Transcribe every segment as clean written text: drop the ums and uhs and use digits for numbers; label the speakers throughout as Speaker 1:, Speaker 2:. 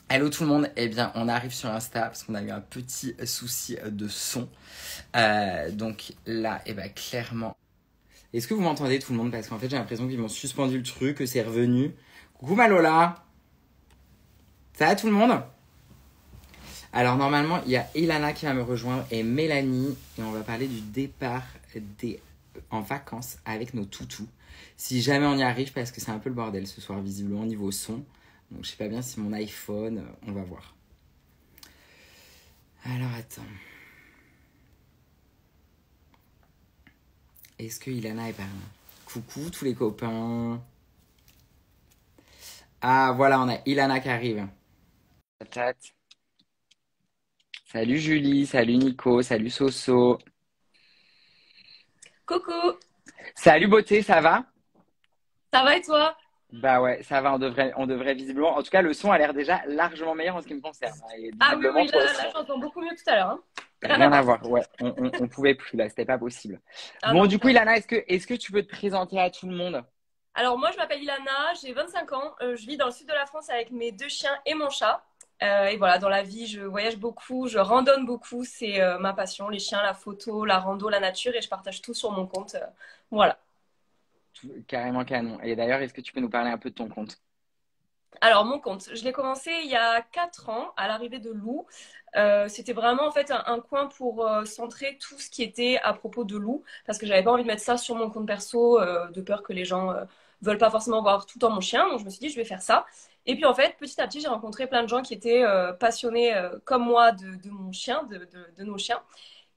Speaker 1: Hello tout le monde, eh bien on arrive sur Insta parce qu'on a eu un petit souci de son. Donc là, eh ben clairement. Est-ce que vous m'entendez tout le monde? Parce qu'en fait j'ai l'impression qu'ils m'ont suspendu le truc, que c'est revenu. Coucou Malola. Ça va tout le monde? Alors normalement il y a Ilana qui va me rejoindre et Mélanie. Et on va parler du départ en vacances avec nos toutous. Si jamais on y arrive, parce que c'est un peu le bordel ce soir visiblement niveau son. Donc je sais pas bien si mon iPhone, on va voir. Alors attends. Est-ce que Ilana est par là? Coucou tous les copains. Ah voilà, on a Ilana qui arrive. Patate. Salut Julie, salut Nico, salut Soso.
Speaker 2: Coucou,
Speaker 1: Salut beauté, ça va?
Speaker 2: ça va et toi?
Speaker 1: Bah ouais, ça va, on devrait visiblement. En tout cas, le son a l'air déjà largement meilleur en ce qui me concerne, hein. Et
Speaker 2: Ah oui,
Speaker 1: visiblement
Speaker 2: oui,
Speaker 1: toi
Speaker 2: là
Speaker 1: aussi.
Speaker 2: j'entends beaucoup mieux tout à l'heure, hein. Rien à
Speaker 1: Rien à
Speaker 2: voir.
Speaker 1: voir, ouais, on pouvait plus là, c'était pas possible.
Speaker 2: Ah
Speaker 1: Bon,
Speaker 2: non,
Speaker 1: du coup,
Speaker 2: clairement.
Speaker 1: Ilana, est-ce que tu peux te présenter à tout le monde?
Speaker 2: Alors moi je m'appelle Ilana, j'ai 25 ans, je vis dans le sud de la France avec mes deux chiens et mon chat. Et voilà, dans la vie je voyage beaucoup, je randonne beaucoup, c'est ma passion, les chiens, la photo, la rando, la nature et je partage tout sur mon compte. Voilà.
Speaker 1: Carrément canon. Et d'ailleurs, est-ce que tu peux nous parler un peu de ton compte?
Speaker 2: Alors mon compte, je l'ai commencé il y a 4 ans à l'arrivée de Lou. C'était vraiment en fait un coin pour centrer tout ce qui était à propos de Lou, parce que j'avais pas envie de mettre ça sur mon compte perso, de peur que les gens veulent pas forcément voir tout le temps mon chien. Donc je me suis dit je vais faire ça. Et puis en fait petit à petit j'ai rencontré plein de gens qui étaient passionnés comme moi de mon chien, de nos chiens.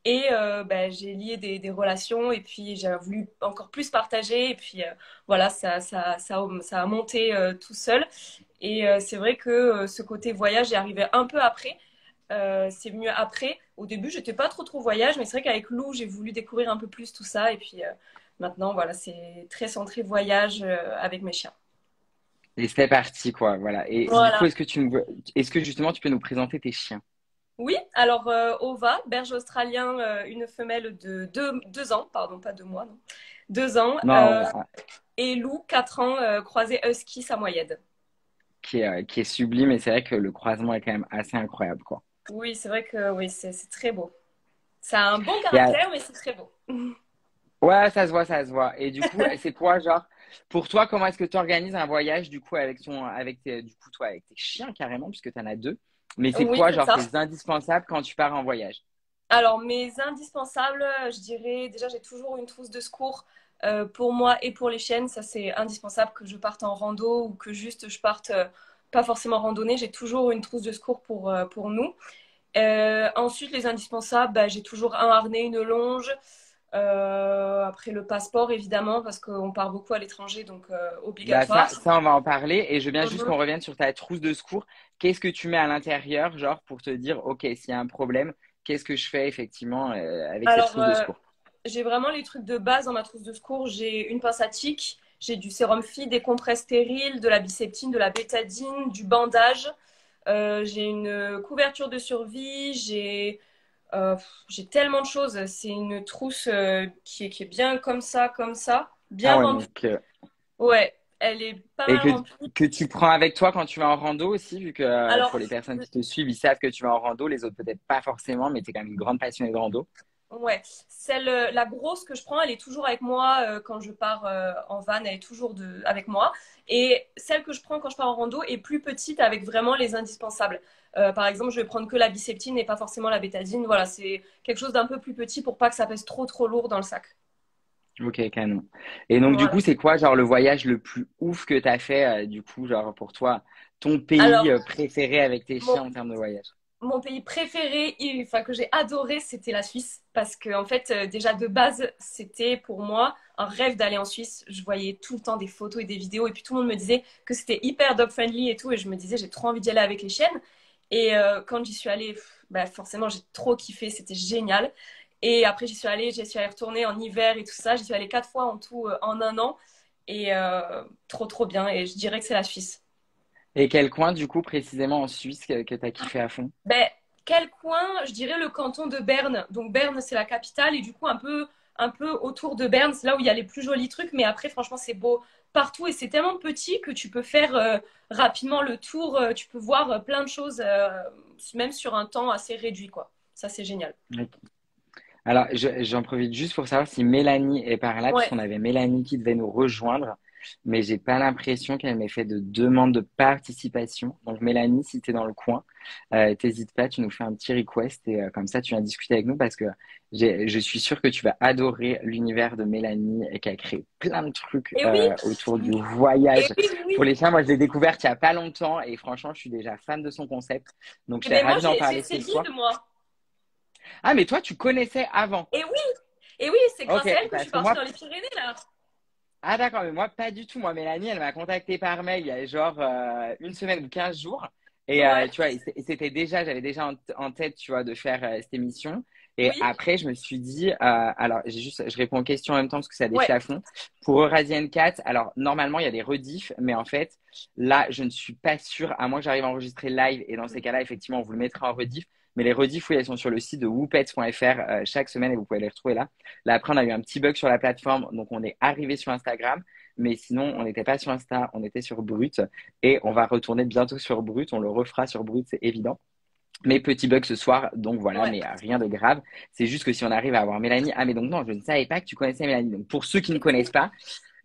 Speaker 2: Et ben, j'ai lié des relations et puis j'ai voulu encore plus partager. Et puis voilà, ça a monté tout seul. Et c'est vrai que ce côté voyage est arrivé un peu après. C'est mieux après. Au début, j'étais pas trop voyage, mais c'est vrai qu'avec Lou, j'ai voulu découvrir un peu plus tout ça. Et puis maintenant, voilà, c'est très centré voyage avec mes chiens.
Speaker 1: Et c'est parti, quoi, voilà. Et du coup,
Speaker 2: Voilà.
Speaker 1: est-ce que justement tu peux nous présenter tes chiens?
Speaker 2: Oui, alors Ova, berger australien, une femelle de 2 ans, pardon, pas 2 mois, non. 2 ans.
Speaker 1: Non,
Speaker 2: Et Lou, 4 ans, croisé husky samoyède.
Speaker 1: qui est sublime, et c'est vrai que le croisement est quand même assez incroyable, quoi.
Speaker 2: Oui, c'est vrai que oui, c'est très beau. Ça a un bon
Speaker 1: Et, à-
Speaker 2: caractère, mais c'est très beau.
Speaker 1: ouais, ça se voit, ça se voit. Et du coup, c'est quoi, genre, pour toi, comment est-ce que tu organises un voyage, du coup, du coup, toi, avec tes chiens, carrément, puisque tu en as deux. Mais c'est
Speaker 2: Oui,
Speaker 1: quoi,
Speaker 2: c'est
Speaker 1: genre,
Speaker 2: ça.
Speaker 1: tes indispensables quand tu pars en voyage?
Speaker 2: Alors, mes indispensables, je dirais, déjà, j'ai toujours une trousse de secours pour moi et pour les chiennes. Ça, c'est indispensable que je parte en rando ou que juste je parte pas forcément randonnée. J'ai toujours une trousse de secours pour nous. Ensuite, les indispensables, bah, j'ai toujours un harnais, une longe. Après, le passeport, évidemment, parce qu'on part beaucoup à l'étranger, donc
Speaker 1: Bah,
Speaker 2: obligatoire.
Speaker 1: ça, on va en parler. Et je veux bien juste
Speaker 2: Mhm.
Speaker 1: qu'on revienne sur ta trousse de secours. Qu'est-ce que tu mets à l'intérieur, genre, pour te dire, OK, s'il y a un problème, qu'est-ce que je fais, effectivement, avec cette
Speaker 2: Alors,
Speaker 1: trousse de secours?
Speaker 2: j'ai vraiment les trucs de base dans ma trousse de secours. J'ai une pince à tic, j'ai du sérum Phi, des compresses stériles, de la biceptine, de la bétadine, du bandage. J'ai une couverture de survie. J'ai tellement de choses. C'est une trousse qui est bien comme ça,
Speaker 1: Ah
Speaker 2: bien
Speaker 1: ouais,
Speaker 2: remplie.
Speaker 1: donc,
Speaker 2: Ouais, elle est pas
Speaker 1: et
Speaker 2: mal remplie.
Speaker 1: que tu prends avec toi quand tu vas en rando aussi, vu que
Speaker 2: Alors,
Speaker 1: pour les personnes qui te suivent, ils savent que tu vas en rando, les autres peut-être pas forcément, mais tu es quand même une grande passionnée de rando.
Speaker 2: ouais, la grosse que je prends, elle est toujours avec moi quand je pars en van, elle est toujours avec moi. Et celle que je prends quand je pars en rando est plus petite avec vraiment les indispensables. Par exemple, je vais prendre que la biceptine et pas forcément la bétadine. Voilà, c'est quelque chose d'un peu plus petit pour pas que ça pèse trop lourd dans le sac.
Speaker 1: Ok, canon. Et donc, du coup,
Speaker 2: Voilà.
Speaker 1: c'est quoi, genre, le voyage le plus ouf que tu as fait, du coup, genre, pour toi, ton pays
Speaker 2: Alors,
Speaker 1: préféré avec tes
Speaker 2: mon,
Speaker 1: chiens en termes de voyage?
Speaker 2: mon pays préféré, enfin que j'ai adoré, c'était la Suisse. Parce que en fait, déjà de base, c'était pour moi un rêve d'aller en Suisse. Je voyais tout le temps des photos et des vidéos, et puis tout le monde me disait que c'était hyper dog friendly et tout, et je me disais j'ai trop envie d'y aller avec les chiennes. Et quand j'y suis allée, bah, forcément j'ai trop kiffé, c'était génial. Et après j'y suis allée retourner en hiver et tout ça. J'y suis allée 4 fois en tout en un an, et trop bien. Et je dirais que c'est la Suisse.
Speaker 1: Et quel coin, du coup, précisément en Suisse que tu as kiffé à fond?
Speaker 2: Ben, quel coin? Je dirais le canton de Berne. Donc Berne, c'est la capitale et du coup un peu. un peu autour de Berne, c'est là où il y a les plus jolis trucs. Mais après, franchement, c'est beau partout et c'est tellement petit que tu peux faire rapidement le tour. Tu peux voir plein de choses, même sur un temps assez réduit, quoi. Ça, c'est génial.
Speaker 1: Ok. Alors, j'en profite juste pour savoir si Mélanie est par là,
Speaker 2: Ouais.
Speaker 1: puisqu'on avait Mélanie qui devait nous rejoindre, mais j'ai pas l'impression qu'elle m'ait fait de demande de participation. Donc, Mélanie, si tu es dans le coin, t'hésites pas, tu nous fais un petit request et comme ça, tu viens discuter avec nous parce que je suis sûre que tu vas adorer l'univers de Mélanie et qu'elle crée plein de trucs
Speaker 2: Et oui,
Speaker 1: autour du
Speaker 2: et
Speaker 1: voyage
Speaker 2: oui, oui,
Speaker 1: pour
Speaker 2: oui.
Speaker 1: les chiens. Moi, je l'ai découverte il y a pas longtemps et franchement, je suis déjà fan de son concept. Donc,
Speaker 2: Et
Speaker 1: j'étais
Speaker 2: ben moi,
Speaker 1: ravie d'en
Speaker 2: j'ai
Speaker 1: parler
Speaker 2: ses
Speaker 1: ce
Speaker 2: guides,
Speaker 1: soir.
Speaker 2: moi.
Speaker 1: Ah, mais toi, tu connaissais avant.
Speaker 2: Et oui, et oui, c'est
Speaker 1: Ok,
Speaker 2: grâce à elle que je suis
Speaker 1: parce que
Speaker 2: partie
Speaker 1: moi,
Speaker 2: dans les Pyrénées, là.
Speaker 1: ah d'accord, mais moi pas du tout. Moi, Mélanie, elle m'a contacté par mail il y a genre une semaine ou 15 jours. Et
Speaker 2: Ouais,
Speaker 1: tu vois, et c'était déjà, j'avais déjà en tête, tu vois, de faire cette émission. Et
Speaker 2: oui,
Speaker 1: après, je me suis dit, alors je réponds aux questions en même temps parce que ça
Speaker 2: ouais.
Speaker 1: défie à fond. Pour Eurasian Cat, alors normalement, il y a des rediffs, mais en fait, là, je ne suis pas sûre, à moins que j'arrive à enregistrer live. Et dans ces cas-là, effectivement, on vous le mettra en rediff. Mais les rediffs, oui, elles sont sur le site de whoopets.fr chaque semaine et vous pouvez les retrouver là. Là, après, on a eu un petit bug sur la plateforme, donc on est arrivé sur Instagram. Mais sinon, on n'était pas sur Insta, on était sur Brut. Et on va retourner bientôt sur Brut. On le refera sur Brut, c'est évident. Mais petit bug ce soir, donc voilà,
Speaker 2: Ouais.
Speaker 1: mais rien de grave. C'est juste que si on arrive à avoir Mélanie. Ah, mais donc non, je ne savais pas que tu connaissais Mélanie. Donc pour ceux qui ne connaissent pas,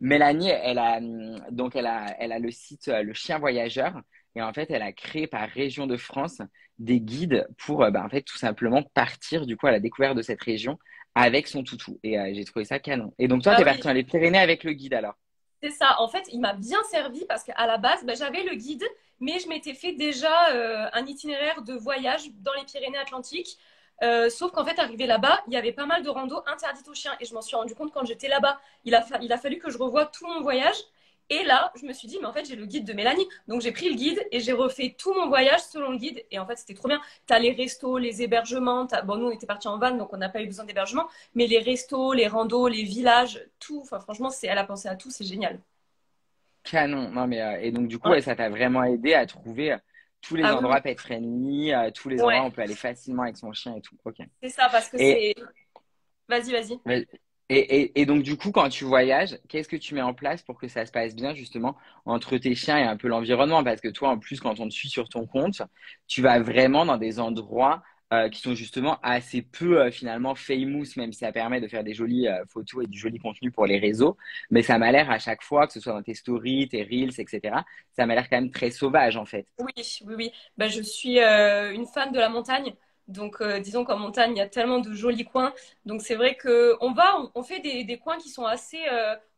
Speaker 1: Mélanie, elle a le site Le Chien Voyageur. Et en fait, elle a créé par région de France des guides pour, en fait, tout simplement partir du coup à la découverte de cette région avec son toutou. Et j'ai trouvé ça canon. Et donc toi,
Speaker 2: Bah
Speaker 1: t'es
Speaker 2: oui,
Speaker 1: parti dans les Pyrénées avec le guide alors?
Speaker 2: c'est ça. En fait, il m'a bien servi parce qu'à la base, bah, j'avais le guide, mais je m'étais fait déjà un itinéraire de voyage dans les Pyrénées-Atlantiques. Sauf qu'en fait, arrivé là-bas, il y avait pas mal de randos interdites aux chiens. Et je m'en suis rendu compte quand j'étais là-bas. Il a fallu que je revoie tout mon voyage. Et là, je me suis dit, mais en fait, j'ai le guide de Mélanie. Donc, j'ai pris le guide et j'ai refait tout mon voyage selon le guide. Et en fait, c'était trop bien. T'as les restos, les hébergements. Bon, nous, on était partis en van, donc on n'a pas eu besoin d'hébergement. Mais les restos, les randos, les villages, tout. Enfin, franchement, elle a pensé à tout. C'est génial.
Speaker 1: Canon. Non, mais, et donc, du coup,
Speaker 2: Ouais.
Speaker 1: ouais, ça t'a vraiment aidé à trouver tous les
Speaker 2: Ah oui, oui.
Speaker 1: endroits pet friendly, tous les endroits où
Speaker 2: Ouais,
Speaker 1: on peut aller facilement avec son chien et tout. Ok.
Speaker 2: c'est ça, parce que
Speaker 1: Et,
Speaker 2: c'est. Vas-y, vas-y.
Speaker 1: et donc, du coup, quand tu voyages, qu'est-ce que tu mets en place pour que ça se passe bien, justement, entre tes chiens et un peu l'environnement? Parce que toi, en plus, quand on te suit sur ton compte, tu vas vraiment dans des endroits qui sont justement assez peu, finalement, famous, même si ça permet de faire des jolies photos et du joli contenu pour les réseaux. Mais ça m'a l'air à chaque fois, que ce soit dans tes stories, tes reels, etc., ça m'a l'air quand même très sauvage, en fait.
Speaker 2: Oui, oui, oui. Ben, je suis une fan de la montagne. Donc, disons qu'en montagne, il y a tellement de jolis coins. Donc, c'est vrai que on fait des coins qui sont assez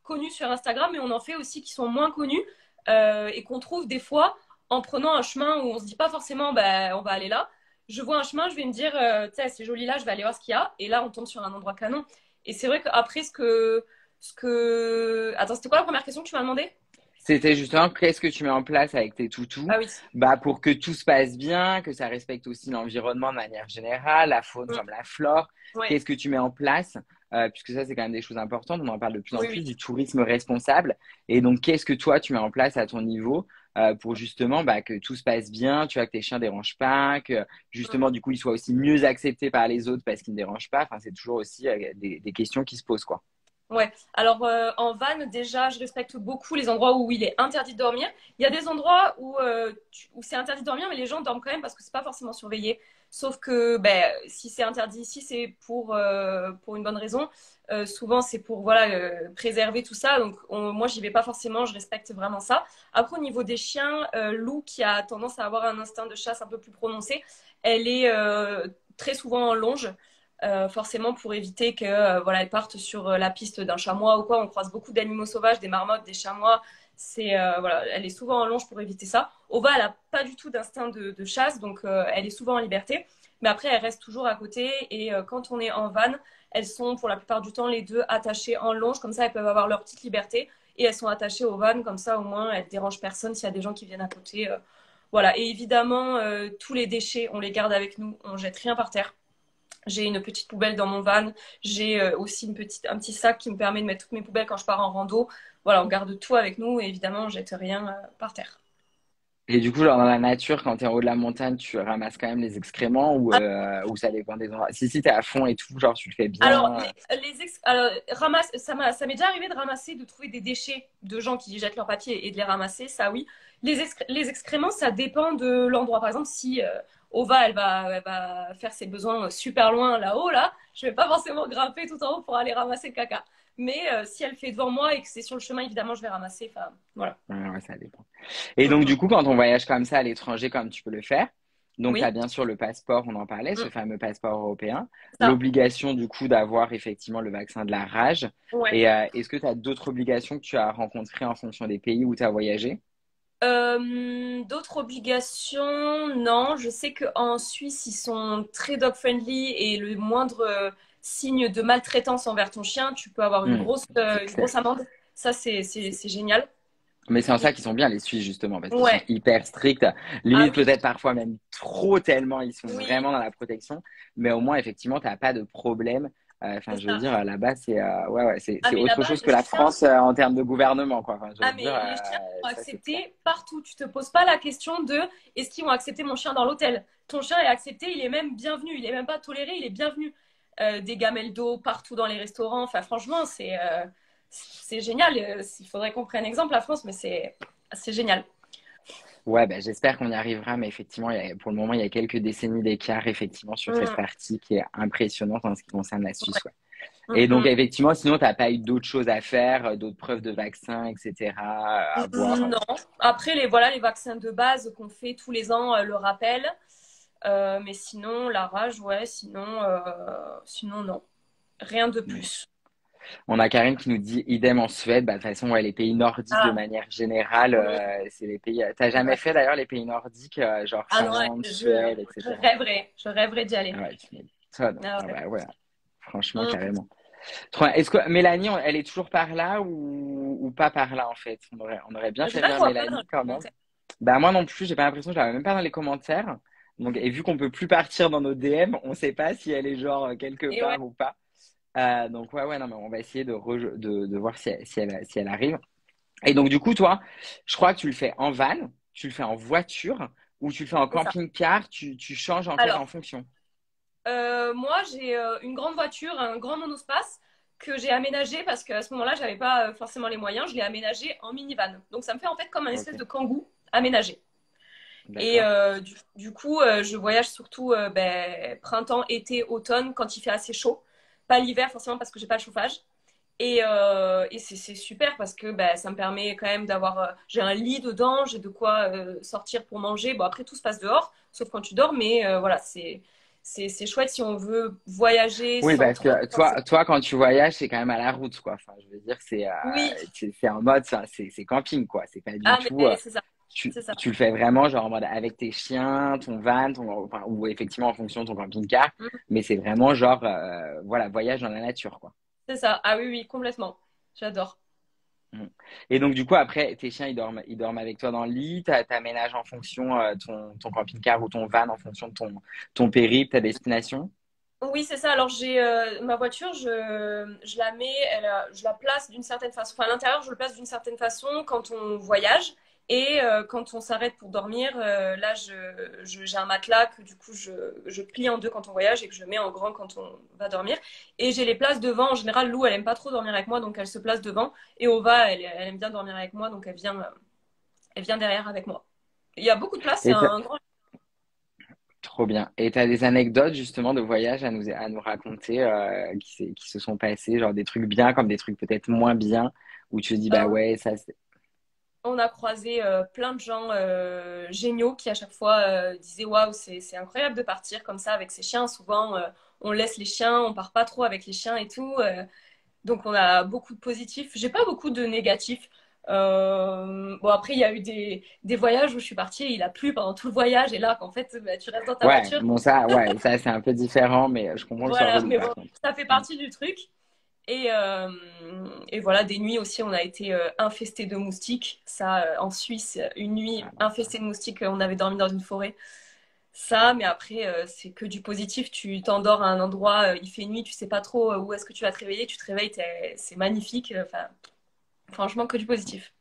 Speaker 2: connus sur Instagram, mais on en fait aussi qui sont moins connus et qu'on trouve des fois en prenant un chemin où on se dit pas forcément, ben, on va aller là. Je vois un chemin, je vais me dire, tiens, c'est joli là, je vais aller voir ce qu'il y a. Et là, on tombe sur un endroit canon. Et c'est vrai qu'après, Attends, c'était quoi la première question que tu m'as demandé?
Speaker 1: C'était justement qu'est-ce que tu mets en place avec tes toutous
Speaker 2: Ah oui.
Speaker 1: bah, pour que tout se passe bien, que ça respecte aussi l'environnement de manière générale, la faune
Speaker 2: Mm.
Speaker 1: comme la flore.
Speaker 2: Ouais.
Speaker 1: Qu'est-ce que tu mets en place? Puisque ça, c'est quand même des choses importantes. On en parle de plus en
Speaker 2: Oui,
Speaker 1: plus
Speaker 2: oui.
Speaker 1: du tourisme responsable. Et donc, qu'est-ce que toi, tu mets en place à ton niveau pour justement bah, que tout se passe bien, tu vois, que tes chiens ne dérangent pas, que justement, du coup, ils soient aussi mieux acceptés par les autres parce qu'ils ne dérangent pas. Enfin, c'est toujours aussi des questions qui se posent, quoi.
Speaker 2: Ouais, alors en van, déjà, je respecte beaucoup les endroits où il est interdit de dormir. Il y a des endroits où c'est interdit de dormir, mais les gens dorment quand même parce que c'est pas forcément surveillé. Sauf que ben, si c'est interdit ici, c'est pour une bonne raison. Souvent, c'est pour voilà, préserver tout ça. Donc, moi, j'y vais pas forcément, je respecte vraiment ça. Après, au niveau des chiens, Lou, qui a tendance à avoir un instinct de chasse un peu plus prononcé, elle est très souvent en longe. Forcément pour éviter que voilà, elles partent sur la piste d'un chamois ou quoi. On croise beaucoup d'animaux sauvages, des marmottes, des chamois. Voilà, elle est souvent en longe pour éviter ça. Ova, elle a pas du tout d'instinct de chasse, donc elle est souvent en liberté. Mais après, elle reste toujours à côté. Et quand on est en van, elles sont pour la plupart du temps les deux attachées en longe. Comme ça, elles peuvent avoir leur petite liberté. Et elles sont attachées au van. Comme ça, au moins, elles ne dérangent personne s'il y a des gens qui viennent à côté. Voilà. Et évidemment, tous les déchets, on les garde avec nous. On jette rien par terre. J'ai une petite poubelle dans mon van. J'ai aussi un petit sac qui me permet de mettre toutes mes poubelles quand je pars en rando. Voilà, on garde tout avec nous et évidemment, on jette rien par terre.
Speaker 1: Et du coup, genre dans la nature, quand t'es en haut de la montagne, tu ramasses quand même les excréments ou ça dépend des endroits. Si t'es à fond et tout, genre tu le fais
Speaker 2: Alors,
Speaker 1: bien.
Speaker 2: alors ça m'est déjà arrivé de ramasser, de trouver des déchets de gens qui jettent leur papier et de les ramasser, ça oui. Les excréments, ça dépend de l'endroit. Par exemple, si Ova, elle va faire ses besoins super loin là-haut, là, je vais pas forcément grimper tout en haut pour aller ramasser le caca. Mais si elle fait devant moi et que c'est sur le chemin, évidemment, je vais ramasser. Enfin, voilà.
Speaker 1: Ouais, ça dépend. Et
Speaker 2: Mm,
Speaker 1: donc,
Speaker 2: mm.
Speaker 1: du coup, quand on voyage comme ça à l'étranger, comme tu peux le faire, donc tu as
Speaker 2: Oui,
Speaker 1: bien sûr le passeport, on en parlait, ce
Speaker 2: mm,
Speaker 1: fameux passeport européen,
Speaker 2: ça.
Speaker 1: l'obligation du coup d'avoir effectivement le vaccin de la rage.
Speaker 2: Ouais.
Speaker 1: Et est-ce que tu as d'autres obligations que tu as rencontrées en fonction des pays où tu as voyagé?
Speaker 2: D'autres obligations, non. Je sais qu'en Suisse, ils sont très dog-friendly et le moindre signe de maltraitance envers ton chien, tu peux avoir
Speaker 1: Hmm.
Speaker 2: une grosse amende. Ça, c'est génial.
Speaker 1: Mais c'est en
Speaker 2: Et
Speaker 1: ça qu'ils sont bien, les Suisses, justement, parce qu'ils sont
Speaker 2: ouais,
Speaker 1: hyper stricts,
Speaker 2: ah
Speaker 1: limite
Speaker 2: oui,
Speaker 1: peut-être parfois même trop, tellement ils sont
Speaker 2: oui,
Speaker 1: vraiment dans la protection. Mais au moins, effectivement, t'as pas de problème. Enfin,
Speaker 2: c'est
Speaker 1: je veux
Speaker 2: ça.
Speaker 1: dire, là-bas,
Speaker 2: Ah,
Speaker 1: c'est
Speaker 2: mais
Speaker 1: autre
Speaker 2: là-bas,
Speaker 1: chose que la France en termes de gouvernement, quoi. Enfin, je veux dire,
Speaker 2: les chiens sont
Speaker 1: ça, c'est clair.
Speaker 2: acceptés partout. Tu te poses pas la question de est-ce qu'ils vont accepter mon chien dans l'hôtel. Ton chien est accepté, il est même bienvenu. Il est même pas toléré, il est bienvenu. Des gamelles d'eau partout dans les restaurants. Enfin, franchement, c'est génial. Il faudrait qu'on prenne exemple la France, mais c'est génial.
Speaker 1: Ouais, ben, j'espère qu'on y arrivera, mais effectivement, pour le moment, il y a quelques décennies d'écart, effectivement, sur cette
Speaker 2: Mm,
Speaker 1: partie qui est impressionnante en ce qui concerne la
Speaker 2: ouais.
Speaker 1: Suisse, ouais.
Speaker 2: Mm,
Speaker 1: Et donc,
Speaker 2: mm.
Speaker 1: effectivement, sinon, t'as pas eu d'autres choses à faire, d'autres preuves de vaccins, etc., à voir.
Speaker 2: Non. Après, voilà, les vaccins de base qu'on fait tous les ans le rappel. Mais sinon, la rage, ouais, sinon, non. Rien de plus.
Speaker 1: On a Karine qui nous dit idem en Suède. Bah, de toute façon, ouais, les pays nordiques, de
Speaker 2: Ah,
Speaker 1: manière générale,
Speaker 2: oui,
Speaker 1: c'est les pays. T'as
Speaker 2: c'est
Speaker 1: jamais
Speaker 2: vrai.
Speaker 1: fait d'ailleurs les pays nordiques, genre
Speaker 2: Ah non,
Speaker 1: Finlande, Suède, etc.
Speaker 2: je rêverais d'y aller.
Speaker 1: Ah ouais, tu m'étonnes.
Speaker 2: Ah
Speaker 1: Ah
Speaker 2: ouais.
Speaker 1: bah ouais, franchement,
Speaker 2: Mm.
Speaker 1: carrément. Trop bien. Est-ce que Mélanie, elle est toujours par là ou pas par là en fait? On aurait bien
Speaker 2: Je
Speaker 1: fait
Speaker 2: la
Speaker 1: venir
Speaker 2: vois pas dans les
Speaker 1: Mélanie quand même.
Speaker 2: commentaires.
Speaker 1: Bah moi non plus, j'ai pas l'impression, je la vois même pas dans les commentaires. Donc, et vu qu'on peut plus partir dans nos DM, on sait pas si elle est genre quelque
Speaker 2: Et ouais,
Speaker 1: part ou pas. Donc ouais, non, mais on va essayer de voir si elle arrive. Et donc du coup, toi, je crois que tu le fais en van, tu le fais en voiture ou tu le fais en
Speaker 2: c'est ça.
Speaker 1: camping-car, tu changes en fait en
Speaker 2: Alors,
Speaker 1: fonction.
Speaker 2: moi, j'ai une grande voiture, un grand monospace que j'ai aménagé parce qu'à ce moment-là, j'avais pas forcément les moyens. Je l'ai aménagé en minivan. Donc, ça me fait en fait comme un
Speaker 1: Ok,
Speaker 2: espèce de kangou aménagé. Et
Speaker 1: d'accord.
Speaker 2: du coup, je voyage surtout printemps, été, automne, quand il fait assez chaud. Pas l'hiver forcément parce que j'ai pas le chauffage. Et c'est super parce que ça me permet quand même d'avoir. J'ai un lit dedans, j'ai de quoi sortir pour manger. Bon, après, tout se passe dehors, sauf quand tu dors, mais voilà, c'est chouette si on veut voyager
Speaker 1: Oui,
Speaker 2: sans
Speaker 1: parce
Speaker 2: trop.
Speaker 1: que toi, quand tu voyages, c'est quand même à la route, quoi. Enfin, je veux dire,
Speaker 2: Oui,
Speaker 1: c'est en mode, ça, c'est camping, quoi. C'est pas du
Speaker 2: ah,
Speaker 1: tout.
Speaker 2: mais c'est ça. C'est ça.
Speaker 1: Tu le fais vraiment, genre en mode avec tes chiens, ton van, enfin, ou effectivement en fonction de ton camping-car.
Speaker 2: Mm,
Speaker 1: Mais c'est vraiment genre, voilà, voyage dans la nature, quoi.
Speaker 2: c'est ça. Ah oui, oui, complètement. J'adore.
Speaker 1: Mm. Et donc, du coup, après, tes chiens, ils dorment avec toi dans le lit, t'aménages en fonction ton camping-car ou ton van en fonction de ton périple, ta destination.
Speaker 2: Oui, c'est ça. Alors, j'ai ma voiture, je la mets, je la place d'une certaine façon. Enfin, à l'intérieur, je le place d'une certaine façon quand on voyage. Et quand on s'arrête pour dormir, là, j'ai un matelas que du coup, je plie en deux quand on voyage et que je mets en grand quand on va dormir. Et j'ai les places devant. En général, Lou, elle aime pas trop dormir avec moi, donc elle se place devant. Et Ova, elle aime bien dormir avec moi, donc elle vient derrière avec moi. Il y a beaucoup de place, c'est
Speaker 1: Et
Speaker 2: un grand.
Speaker 1: trop bien. Et t'as des anecdotes justement de voyage à nous raconter qui se sont passées, genre des trucs bien comme des trucs peut-être moins bien, où tu te dis, bah
Speaker 2: euh,
Speaker 1: ouais, ça c'est.
Speaker 2: On a croisé plein de gens géniaux qui à chaque fois disaient waouh, c'est incroyable de partir comme ça avec ses chiens. Souvent, on laisse les chiens, on part pas trop avec les chiens et tout. Donc, on a beaucoup de positifs. J'ai pas beaucoup de négatifs. Bon, après, il y a eu des voyages où je suis partie et il a plu pendant tout le voyage. Et là, qu'en fait, tu restes dans ta
Speaker 1: Ouais,
Speaker 2: voiture.
Speaker 1: bon, ça, ouais, ça c'est un peu différent, mais je comprends que ce soit
Speaker 2: Voilà,
Speaker 1: relou
Speaker 2: mais
Speaker 1: par
Speaker 2: bon,
Speaker 1: contre.
Speaker 2: ça fait
Speaker 1: Mm.
Speaker 2: partie du truc. Et, euh, et voilà, des nuits aussi, on a été infestés de moustiques. Ça, en Suisse, une nuit
Speaker 1: Ah, non.
Speaker 2: infestée de moustiques, on avait dormi dans une forêt. Ça, mais après, c'est que du positif. Tu t'endors à un endroit, il fait nuit, tu sais pas trop où est-ce que tu vas te réveiller. Tu te réveilles, c'est magnifique. Enfin, franchement, que du positif.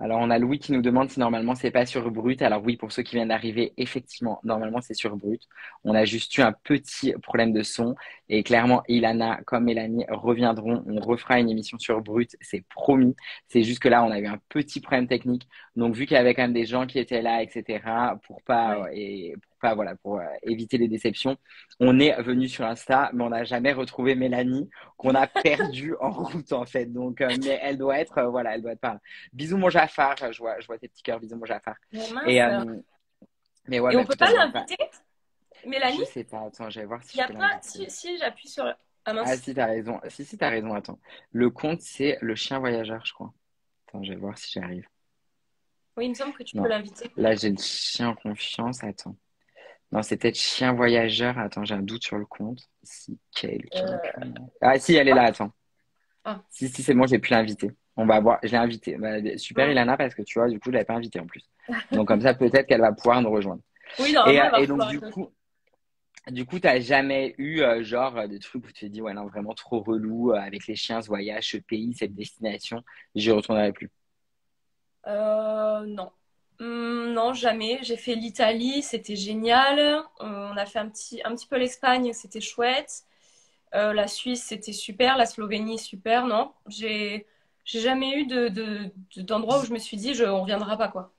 Speaker 1: Alors, on a Louis qui nous demande si normalement c'est pas sur Brut. Alors oui, pour ceux qui viennent d'arriver, effectivement, normalement c'est sur Brut. On a juste eu un petit problème de son et clairement, Ilana comme Mélanie reviendront. On refera une émission sur Brut, c'est promis. C'est juste que là, on a eu un petit problème technique. Donc, vu qu'il y avait quand même des gens qui étaient là, etc., pour pas
Speaker 2: Ouais.
Speaker 1: et pour pas voilà pour éviter les déceptions, on est venu sur Insta, mais on n'a jamais retrouvé Mélanie qu'on a perdue en route en fait. Donc, mais elle doit être voilà, elle doit être pas là. Bisous mon Jafar, je vois tes petits cœurs, bisous mon Jafar.
Speaker 2: Mais
Speaker 1: Et
Speaker 2: mince.
Speaker 1: mais ouais,
Speaker 2: Et on
Speaker 1: bah
Speaker 2: peut
Speaker 1: tout à
Speaker 2: pas
Speaker 1: fait.
Speaker 2: l'inviter,
Speaker 1: Je
Speaker 2: Mélanie?
Speaker 1: sais pas, attends, je vais voir si
Speaker 2: Il y
Speaker 1: je
Speaker 2: a
Speaker 1: peux
Speaker 2: pas.
Speaker 1: l'inviter.
Speaker 2: Si j'appuie sur. Ah
Speaker 1: Ah
Speaker 2: mince.
Speaker 1: si, t'as raison. Si, t'as raison, attends. Le compte, c'est le chien voyageur, je crois. Attends, je vais voir si j'y arrive.
Speaker 2: Oui, il me semble que tu peux
Speaker 1: Non.
Speaker 2: l'inviter.
Speaker 1: Là, j'ai le chien en confiance. Attends. Non, c'est peut-être chien voyageur. Attends, j'ai un doute sur le compte. Si quelqu'un
Speaker 2: Euh,
Speaker 1: peut... Ah, si, elle est là, attends.
Speaker 2: Ah.
Speaker 1: Si, c'est bon, j'ai pu l'inviter. On va voir. Je l'ai invité. Bah, super,
Speaker 2: Hmm.
Speaker 1: Ilana, parce que tu vois, du coup, je l'avais pas invité en plus. Donc, comme ça, peut-être qu'elle va pouvoir nous rejoindre.
Speaker 2: Oui, normalement, elle va
Speaker 1: Et donc,
Speaker 2: pouvoir être là.
Speaker 1: du coup, t'as jamais eu, genre, des trucs où tu te dis, ouais, non, vraiment trop relou avec les chiens, ce voyage, ce pays, cette destination, j'y retournerai plus.
Speaker 2: Non. Non, jamais. J'ai fait l'Italie, c'était génial. On a fait un petit peu l'Espagne, c'était chouette. La Suisse, c'était super. La Slovénie, super. Non, j'ai jamais eu d'endroit où je me suis dit, on reviendra pas, quoi.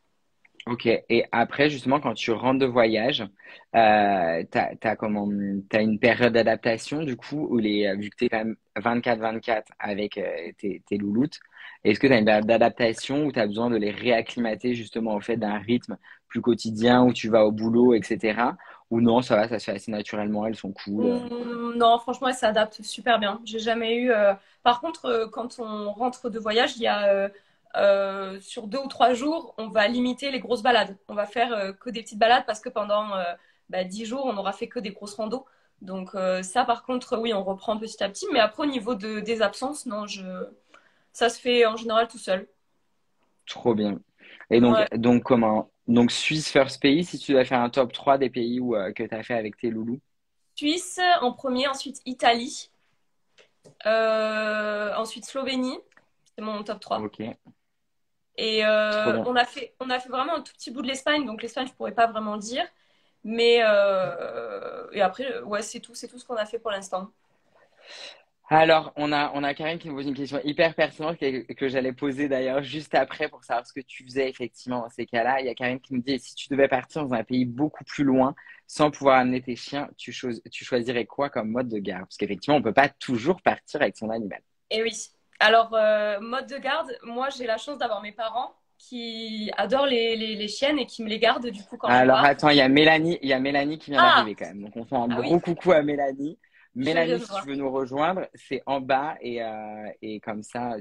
Speaker 1: Ok, et après, justement, quand tu rentres de voyage, t'as une période d'adaptation, du coup, où vu que t'es quand même 24-24 avec tes louloutes, est-ce que t'as une période d'adaptation où t'as besoin de les réacclimater, justement, au fait d'un rythme plus quotidien, où tu vas au boulot, etc. Ou non, ça va, ça se fait assez naturellement, elles sont cool.
Speaker 2: Non, franchement, elle s'adapte super bien. J'ai jamais eu. Par contre, quand on rentre de voyage, il y a sur 2 ou 3 jours, on va limiter les grosses balades. On va faire que des petites balades parce que pendant 10 jours, on n'aura fait que des grosses randos. Donc ça, par contre, oui, on reprend petit à petit. Mais après, au niveau des absences, non, ça se fait en général tout seul.
Speaker 1: Trop bien. Et
Speaker 2: Ouais.
Speaker 1: donc comment? Donc, Suisse first pays, si tu dois faire un top 3 des pays que t'as fait avec tes loulous.
Speaker 2: Suisse en premier, ensuite Italie, ensuite Slovénie. C'est mon top 3.
Speaker 1: Ok,
Speaker 2: Et
Speaker 1: trop bien.
Speaker 2: on a fait vraiment un tout petit bout de l'Espagne, donc l'Espagne, je pourrais pas vraiment dire. Mais et après, ouais, c'est tout ce qu'on a fait pour l'instant.
Speaker 1: Alors, on a Karine qui nous pose une question hyper pertinente que j'allais poser d'ailleurs juste après pour savoir ce que tu faisais effectivement dans ces cas-là. Il y a Karine qui nous dit, si tu devais partir dans un pays beaucoup plus loin sans pouvoir amener tes chiens, tu choisirais quoi comme mode de garde? Parce qu'effectivement, on peut pas toujours partir avec son animal.
Speaker 2: Et oui. Alors, mode de garde, moi, j'ai la chance d'avoir mes parents qui adorent les chiennes et qui me les gardent du coup quand je
Speaker 1: Alors,
Speaker 2: pars.
Speaker 1: attends, il y a Mélanie qui vient
Speaker 2: Ah,
Speaker 1: d'arriver quand même. Donc, on fait un
Speaker 2: ah oui,
Speaker 1: gros coucou à Mélanie.
Speaker 2: je viens
Speaker 1: Mélanie,
Speaker 2: de
Speaker 1: si tu
Speaker 2: voir.
Speaker 1: veux nous rejoindre, c'est en bas et comme ça,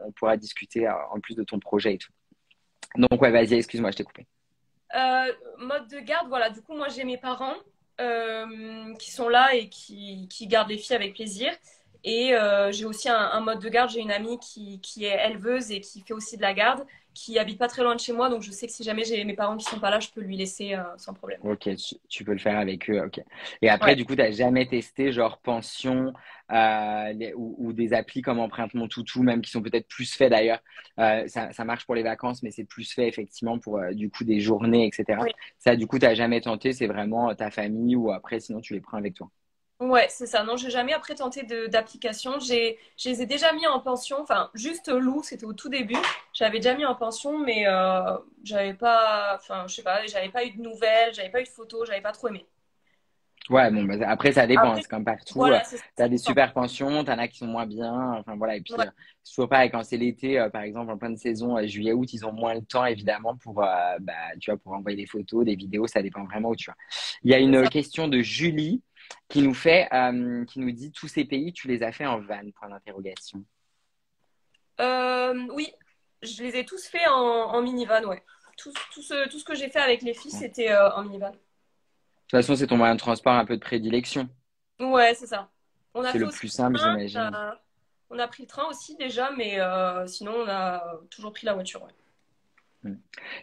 Speaker 1: on pourra discuter en plus de ton projet et tout. Donc, ouais, vas-y, excuse-moi, je t'ai coupé.
Speaker 2: Mode de garde, voilà. Du coup, moi, j'ai mes parents qui sont là et qui gardent les filles avec plaisir. Et j'ai aussi un mode de garde. J'ai une amie qui est éleveuse et qui fait aussi de la garde, qui habite pas très loin de chez moi. Donc, je sais que si jamais j'ai mes parents qui sont pas là, je peux lui laisser sans problème.
Speaker 1: Ok, tu peux le faire avec eux, ok. Et après,
Speaker 2: Ouais.
Speaker 1: du coup, t'as jamais testé genre pension ou des applis comme Empreinte Mon Toutou, même qui sont peut-être plus faits d'ailleurs. Ça marche pour les vacances, mais c'est plus fait effectivement pour du coup des journées, etc.
Speaker 2: Oui.
Speaker 1: Ça, du coup, t'as jamais tenté, c'est vraiment ta famille ou après, sinon tu les prends avec toi.
Speaker 2: Ouais, c'est ça. Non, j'ai jamais après tenté d'application. Je les ai déjà mis en pension. Enfin, juste Lou, c'était au tout début. J'avais déjà mis en pension, mais j'avais pas, enfin, je sais pas, j'avais pas eu de nouvelles, j'avais pas eu de photos, j'avais pas trop aimé.
Speaker 1: Ouais, bon, bah, après, ça dépend, hein,
Speaker 2: Après,
Speaker 1: c'est comme partout.
Speaker 2: voilà, c'est ça,
Speaker 1: T'as
Speaker 2: ça
Speaker 1: des
Speaker 2: dépend.
Speaker 1: super pensions, t'en as qui sont moins bien. Enfin, voilà. Et puis,
Speaker 2: Ouais,
Speaker 1: c'est toujours pareil, quand c'est l'été, par exemple, en pleine saison, juillet, août, ils ont moins le temps, évidemment, pour, tu vois, pour envoyer des photos, des vidéos, ça dépend vraiment où tu vas. Il y a
Speaker 2: c'est
Speaker 1: une
Speaker 2: ça.
Speaker 1: question de Julie qui nous dit, tous ces pays, tu les as fait en van, point d'interrogation.
Speaker 2: Oui, je les ai tous faits en minivan, ouais. Tout ce que j'ai fait avec les filles,
Speaker 1: Ouais. De
Speaker 2: c'était en minivan.
Speaker 1: toute façon, c'est ton moyen de transport un peu de prédilection.
Speaker 2: Ouais, c'est ça. On a
Speaker 1: C'est
Speaker 2: fait
Speaker 1: le
Speaker 2: aussi
Speaker 1: plus
Speaker 2: le
Speaker 1: simple,
Speaker 2: train,
Speaker 1: j'imagine.
Speaker 2: on a pris le train aussi déjà, mais sinon on a toujours pris la voiture, ouais.
Speaker 1: Mm.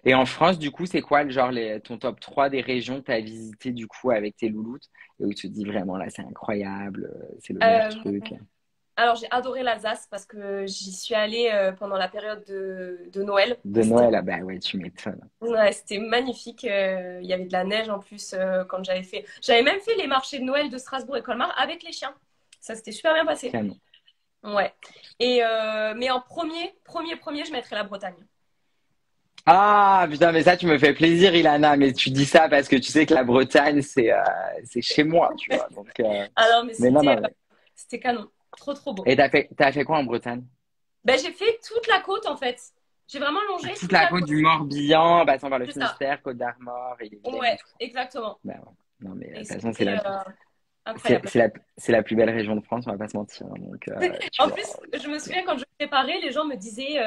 Speaker 1: Et en France, du coup, c'est quoi genre ton top 3 des régions que tu as visité du coup avec tes louloutes et où tu te dis vraiment là, c'est incroyable, c'est le meilleur
Speaker 2: Euh,
Speaker 1: truc.
Speaker 2: Alors, j'ai adoré l'Alsace parce que j'y suis allée pendant la période de Noël.
Speaker 1: De Noël, ah bah ouais, tu m'étonnes.
Speaker 2: Ouais, c'était magnifique. Il y avait de la neige en plus quand j'avais fait. J'avais même fait les marchés de Noël de Strasbourg et Colmar avec les chiens. Ça s'était super bien passé.
Speaker 1: Canon.
Speaker 2: Ouais. Mais en premier, je mettrais la Bretagne.
Speaker 1: Ah, putain, mais ça, tu me fais plaisir, Ilana. Mais tu dis ça parce que tu sais que la Bretagne, c'est chez moi, tu vois. Donc,
Speaker 2: Alors, mais
Speaker 1: mais non, non.
Speaker 2: c'était canon. Trop, trop beau.
Speaker 1: Et t'as fait quoi en Bretagne?
Speaker 2: Ben, j'ai fait toute la côte en fait. J'ai vraiment longé
Speaker 1: Toute
Speaker 2: toute
Speaker 1: la
Speaker 2: la
Speaker 1: côte
Speaker 2: côte.
Speaker 1: du Morbihan, passant par le
Speaker 2: C'est ça.
Speaker 1: Finistère, Côte d'Armor et les Vilaines et
Speaker 2: Ouais,
Speaker 1: tout.
Speaker 2: exactement.
Speaker 1: Bah ouais. Non, mais de
Speaker 2: Et
Speaker 1: toute façon,
Speaker 2: c'était incroyable.
Speaker 1: c'est la plus belle région de France, on va pas se mentir, hein. Donc, tu
Speaker 2: En
Speaker 1: vois.
Speaker 2: plus, je me souviens quand je préparais, les gens me disaient,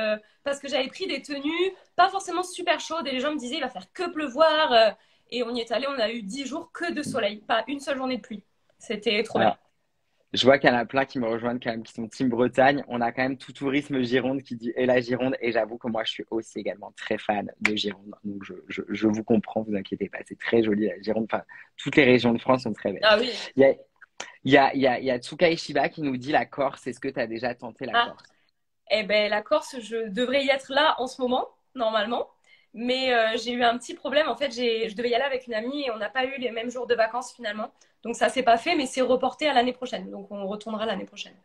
Speaker 2: parce que j'avais pris des tenues pas forcément super chaudes, et les gens me disaient, il va faire que pleuvoir. Et on y est allé, on a eu 10 jours que de soleil, pas une seule journée de pluie. C'était trop bien.
Speaker 1: Alors, je vois qu'il y en a plein qui me rejoignent quand même, qui sont Team Bretagne. On a quand même tout tourisme Gironde qui dit et la Gironde. Et j'avoue que moi, je suis aussi également très fan de Gironde. Donc, je vous comprends, vous inquiétez pas. C'est très joli, la Gironde. Enfin, toutes les régions de France sont très belles.
Speaker 2: Ah oui.
Speaker 1: Il y a, il y a Tsukai Shiba qui nous dit la Corse. Est-ce que tu as déjà tenté la
Speaker 2: Ah,
Speaker 1: Corse?
Speaker 2: eh ben la Corse, je devrais y être là en ce moment, normalement. Mais j'ai eu un petit problème. En fait, je devais y aller avec une amie et on n'a pas eu les mêmes jours de vacances finalement. Donc ça s'est pas fait, mais c'est reporté à l'année prochaine. Donc on retournera l'année prochaine.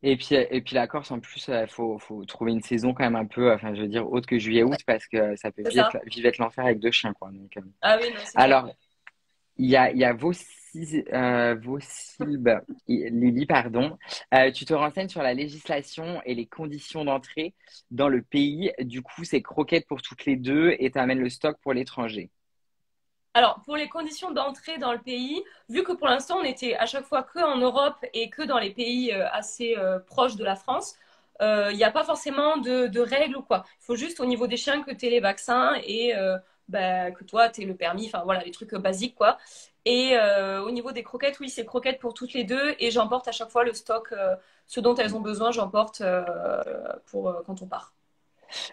Speaker 1: Et puis la Corse, en plus, faut trouver une saison quand même un peu, enfin, je veux dire, autre que juillet-août, parce que ça peut
Speaker 2: C'est ça?
Speaker 1: vivre être l'enfer avec deux chiens, quoi. Donc,
Speaker 2: Ah oui, non, c'est clair.
Speaker 1: alors, il y a Vaucilbe, Lily, pardon. Tu te renseignes sur la législation et les conditions d'entrée dans le pays. Du coup, c'est croquettes pour toutes les deux et tu amènes le stock pour l'étranger.
Speaker 2: Alors, pour les conditions d'entrée dans le pays, vu que pour l'instant on était à chaque fois que en Europe et que dans les pays assez proches de la France, il n'y a pas forcément de règles ou quoi. Il faut juste au niveau des chiens que tu aies les vaccins et bah, que toi tu aies le permis, enfin voilà, les trucs basiques quoi. Et au niveau des croquettes, oui, c'est croquettes pour toutes les deux et j'emporte à chaque fois le stock, ce dont elles ont besoin, j'emporte pour quand on part.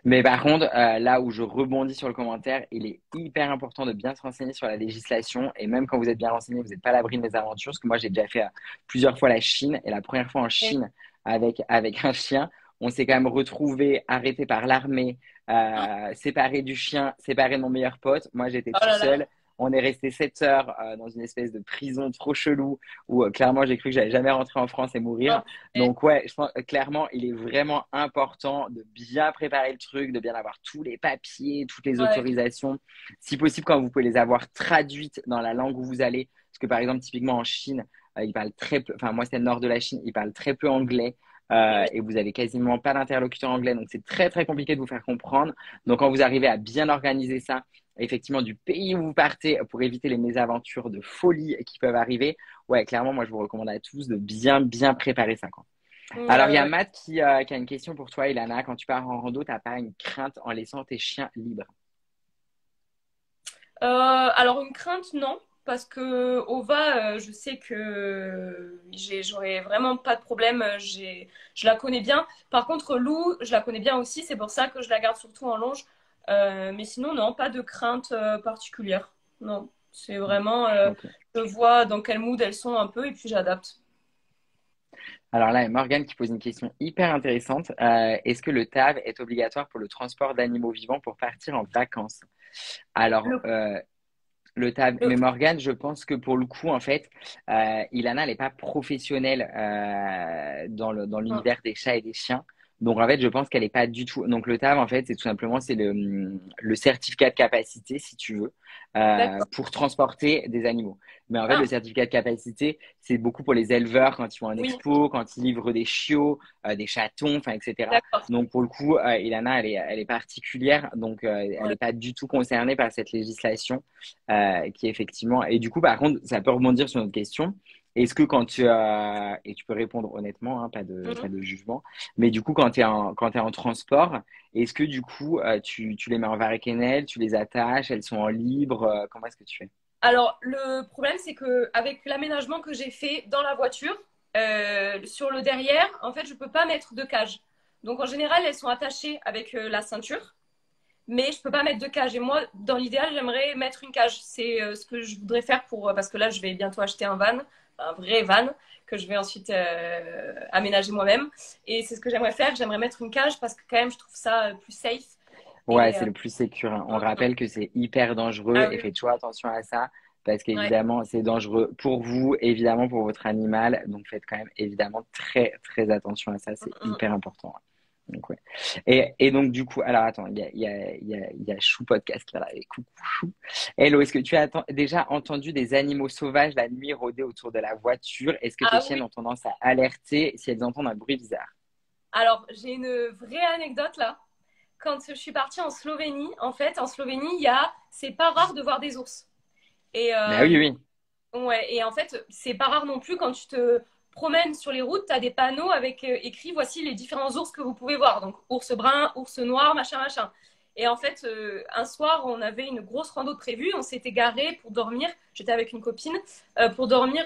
Speaker 1: Mais par contre, là où je rebondis sur le commentaire, il est hyper important de bien se renseigner sur la législation. Et même quand vous êtes bien renseigné, vous n'êtes pas à l'abri de mes aventures. Parce que moi, j'ai déjà fait plusieurs fois la Chine. Et la première fois en
Speaker 2: Et-
Speaker 1: Chine avec un chien, on s'est quand même retrouvé arrêté par l'armée, séparé du chien, séparé de mon meilleur pote. Moi, j'étais
Speaker 2: Oh
Speaker 1: tout
Speaker 2: là là.
Speaker 1: seul. On est resté 7 heures dans une espèce de prison trop chelou où clairement j'ai cru que j'allais jamais rentrer en France et mourir.
Speaker 2: Oh,
Speaker 1: Donc ouais, je pense clairement, il est vraiment important de bien préparer le truc, de bien avoir tous les papiers, toutes les
Speaker 2: ouais,
Speaker 1: autorisations. Si possible, quand vous pouvez les avoir traduites dans la langue où vous allez. Parce que par exemple, typiquement en Chine, ils parlent très peu, enfin moi c'est le nord de la Chine, ils parlent très peu anglais.
Speaker 2: oui, oui.
Speaker 1: Et vous avez quasiment pas d'interlocuteur anglais, donc c'est très très compliqué de vous faire comprendre. Donc quand vous arrivez à bien organiser ça, effectivement du pays où vous partez pour éviter les mésaventures de folie qui peuvent arriver, ouais, clairement, moi je vous recommande à tous de bien préparer ça, quoi.
Speaker 2: Ouais,
Speaker 1: Alors, il y
Speaker 2: ouais,
Speaker 1: a
Speaker 2: ouais.
Speaker 1: Matt qui a une question pour toi, Ilana. Quand tu pars en rando, t'as pas une crainte en laissant tes chiens libres?
Speaker 2: Alors une crainte, non, parce que Ova, je sais que j'aurais vraiment pas de problème. Je la connais bien. Par contre, Lou, je la connais bien aussi. C'est pour ça que je la garde surtout en longe. Mais sinon, non, pas de crainte particulière. Non, c'est vraiment,
Speaker 1: Ok.
Speaker 2: je vois dans quel mood elles sont un peu et puis j'adapte.
Speaker 1: Alors là, il y a Morgane qui pose une question hyper intéressante. Est-ce que le TAV est obligatoire pour le transport d'animaux vivants pour partir en vacances? Alors,
Speaker 2: Le,
Speaker 1: le TAV,
Speaker 2: le-
Speaker 1: mais Morgane, je pense que pour le coup, en fait, Ilana, elle n'est pas professionnelle dans l'univers des chats et des chiens. Donc, en fait, je pense qu'elle n'est pas du tout. Donc, le TAV, en fait, c'est tout simplement c'est le certificat de capacité, si tu veux,
Speaker 2: d'accord.
Speaker 1: pour transporter des animaux. Mais en fait, le
Speaker 2: Ah,
Speaker 1: certificat de capacité, c'est beaucoup pour les éleveurs quand ils vont en
Speaker 2: oui,
Speaker 1: expo, quand ils livrent des chiots, des chatons, enfin, etc.
Speaker 2: d'accord.
Speaker 1: Donc, pour le coup, Ilana, elle est particulière. Donc, elle
Speaker 2: Ouais.
Speaker 1: n'est pas du tout concernée par cette législation qui effectivement. Et du coup, par contre, ça peut rebondir sur notre question. Est-ce que quand tu as, et tu peux répondre honnêtement, hein, pas
Speaker 2: Mhm.
Speaker 1: de jugement, mais du coup, quand t'es en transport, est-ce que du coup, tu les mets en varicannelle, tu les attaches, elles sont en libre, comment est-ce que tu fais?
Speaker 2: Alors, le problème, c'est que avec l'aménagement que j'ai fait dans la voiture, sur le derrière, en fait, je peux pas mettre de cage. Donc, en général, elles sont attachées avec la ceinture. mais je peux pas mettre de cage. Et moi, dans l'idéal, j'aimerais mettre une cage. C'est ce que je voudrais faire parce que là, je vais bientôt acheter un van, un vrai van, que je vais ensuite aménager moi-même. Et c'est ce que j'aimerais faire. J'aimerais mettre une cage parce que quand même, je trouve ça plus safe.
Speaker 1: Ouais,
Speaker 2: Et
Speaker 1: c'est le plus sécure, hein. On
Speaker 2: mm, mm.
Speaker 1: rappelle que c'est hyper dangereux
Speaker 2: Ah
Speaker 1: et
Speaker 2: oui,
Speaker 1: faites toujours attention à ça parce
Speaker 2: ouais.
Speaker 1: qu'évidemment, c'est dangereux pour vous, évidemment pour votre animal. Donc faites quand même évidemment très très attention à ça, c'est
Speaker 2: Mm, mm.
Speaker 1: hyper important. Donc, ouais. Et donc du coup, alors attends, il y a Chou Podcast là, et coucou Chou. Hello, est-ce que tu as déjà entendu des animaux sauvages la nuit rôder autour de la voiture? Est-ce que tes
Speaker 2: Ah
Speaker 1: chiennes
Speaker 2: oui.
Speaker 1: ont tendance à alerter si elles entendent un bruit bizarre?
Speaker 2: Alors, j'ai une vraie anecdote là. Quand je suis partie en Slovénie, en fait, en Slovénie, c'est pas rare de voir des ours. Et,
Speaker 1: Bah oui, oui.
Speaker 2: ouais, et en fait, c'est pas rare non plus quand tu te promènes sur les routes, tu as des panneaux avec écrit voici les différents ours que vous pouvez voir. Donc, ours brun, ours noir, machin, machin. Et en fait, un soir, on avait une grosse rando prévue. On s'était garé pour dormir. J'étais avec une copine pour dormir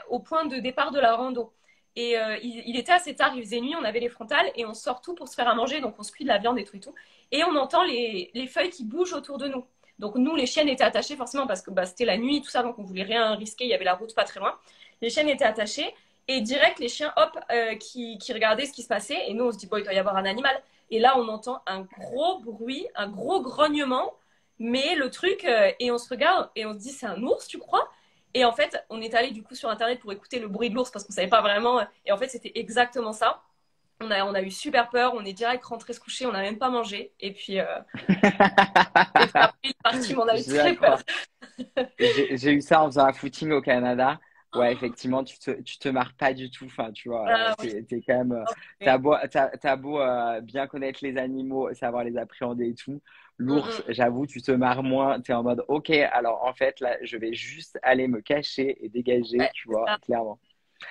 Speaker 2: au point de départ de la rando. Et il était assez tard, il faisait nuit, on avait les frontales et on sort tout pour se faire à manger. Donc, on se cuit de la viande et tout et tout. Et on entend les feuilles qui bougent autour de nous. Donc nous, les chiennes étaient attachées forcément parce que c'était la nuit, tout ça, donc on voulait rien risquer. Il y avait la route pas très loin. Les chiennes étaient attachées et direct, les chiens, hop, qui regardaient ce qui se passait. Et nous, on se dit, bon, il doit y avoir un animal. Et là, on entend un gros bruit, un gros grognement. Mais le truc, et on se regarde et on se dit, c'est un ours, tu crois? Et en fait, on est allé du coup sur Internet pour écouter le bruit de l'ours parce qu'on savait pas vraiment. Et en fait, c'était exactement ça. On a eu super peur, on est direct rentré se coucher, on n'a même pas mangé. Et puis après, il est parti, mais on a eu très peur.
Speaker 1: D'accord. J'ai eu ça en faisant un footing au Canada. Ouais, effectivement, tu te marres pas du tout. Enfin, tu vois,
Speaker 2: Ah oui.
Speaker 1: t'es quand même, t'as beau bien connaître les animaux, savoir les appréhender et tout.
Speaker 2: Mm,
Speaker 1: L'ours,
Speaker 2: mm.
Speaker 1: j'avoue, tu te marres moins. T'es en mode, ok, alors en fait, là, je vais juste aller me cacher et dégager,
Speaker 2: Ouais,
Speaker 1: tu
Speaker 2: c'est
Speaker 1: vois,
Speaker 2: ça,
Speaker 1: clairement.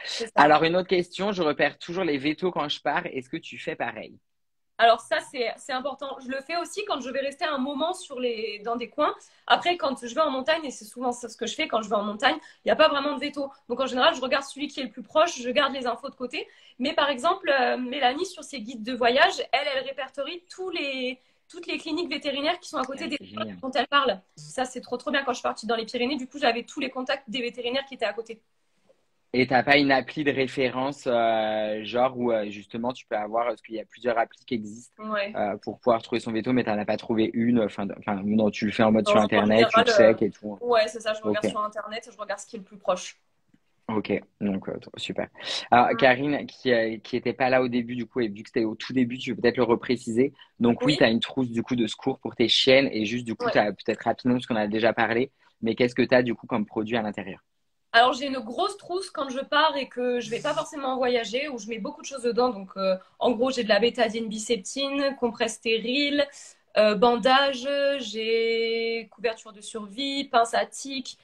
Speaker 2: c'est ça.
Speaker 1: Alors, une autre question, je repère toujours les vétos quand je pars. Est-ce que tu fais pareil?
Speaker 2: Alors ça, c'est important. Je le fais aussi quand je vais rester un moment dans des coins. Après, quand je vais en montagne, et c'est souvent ça ce que je fais quand je vais en montagne, il n'y a pas vraiment de veto. Donc en général, je regarde celui qui est le plus proche, je garde les infos de côté. Mais par exemple, Mélanie, sur ses guides de voyage, elle répertorie toutes les cliniques vétérinaires qui sont à côté
Speaker 1: Ah,
Speaker 2: des
Speaker 1: c'est
Speaker 2: zones
Speaker 1: génial.
Speaker 2: dont elle parle. Ça, c'est trop trop bien. Quand je suis partie dans les Pyrénées, du coup, j'avais tous les contacts des vétérinaires qui étaient à côté.
Speaker 1: Et t'as pas une appli de référence, genre où justement tu peux avoir, parce qu'il y a plusieurs applis qui existent
Speaker 2: Ouais.
Speaker 1: pour pouvoir trouver son veto, mais t'en as pas trouvé une. Enfin, non, tu le fais en mode sur
Speaker 2: Non, en
Speaker 1: Internet, tu
Speaker 2: général,
Speaker 1: check et tout.
Speaker 2: ouais, c'est ça. Je
Speaker 1: Ok,
Speaker 2: regarde sur Internet, je regarde ce qui est le plus proche.
Speaker 1: ok, donc super. Alors Karine, qui était pas là au début du coup, et vu que c'était au tout début, tu peux peut-être le repréciser. Donc oui,
Speaker 2: Oui,
Speaker 1: t'as une trousse du coup de secours pour tes chiennes, et juste du coup,
Speaker 2: ouais.
Speaker 1: t'as peut-être rapidement, parce qu'on a déjà parlé, mais qu'est-ce que t'as du coup comme produit à l'intérieur?
Speaker 2: Alors j'ai une grosse trousse quand je pars et que je vais pas forcément voyager où je mets beaucoup de choses dedans. Donc en gros j'ai de la bétadine, biceptine, compresse stérile, bandage, j'ai couverture de survie, pince à tic,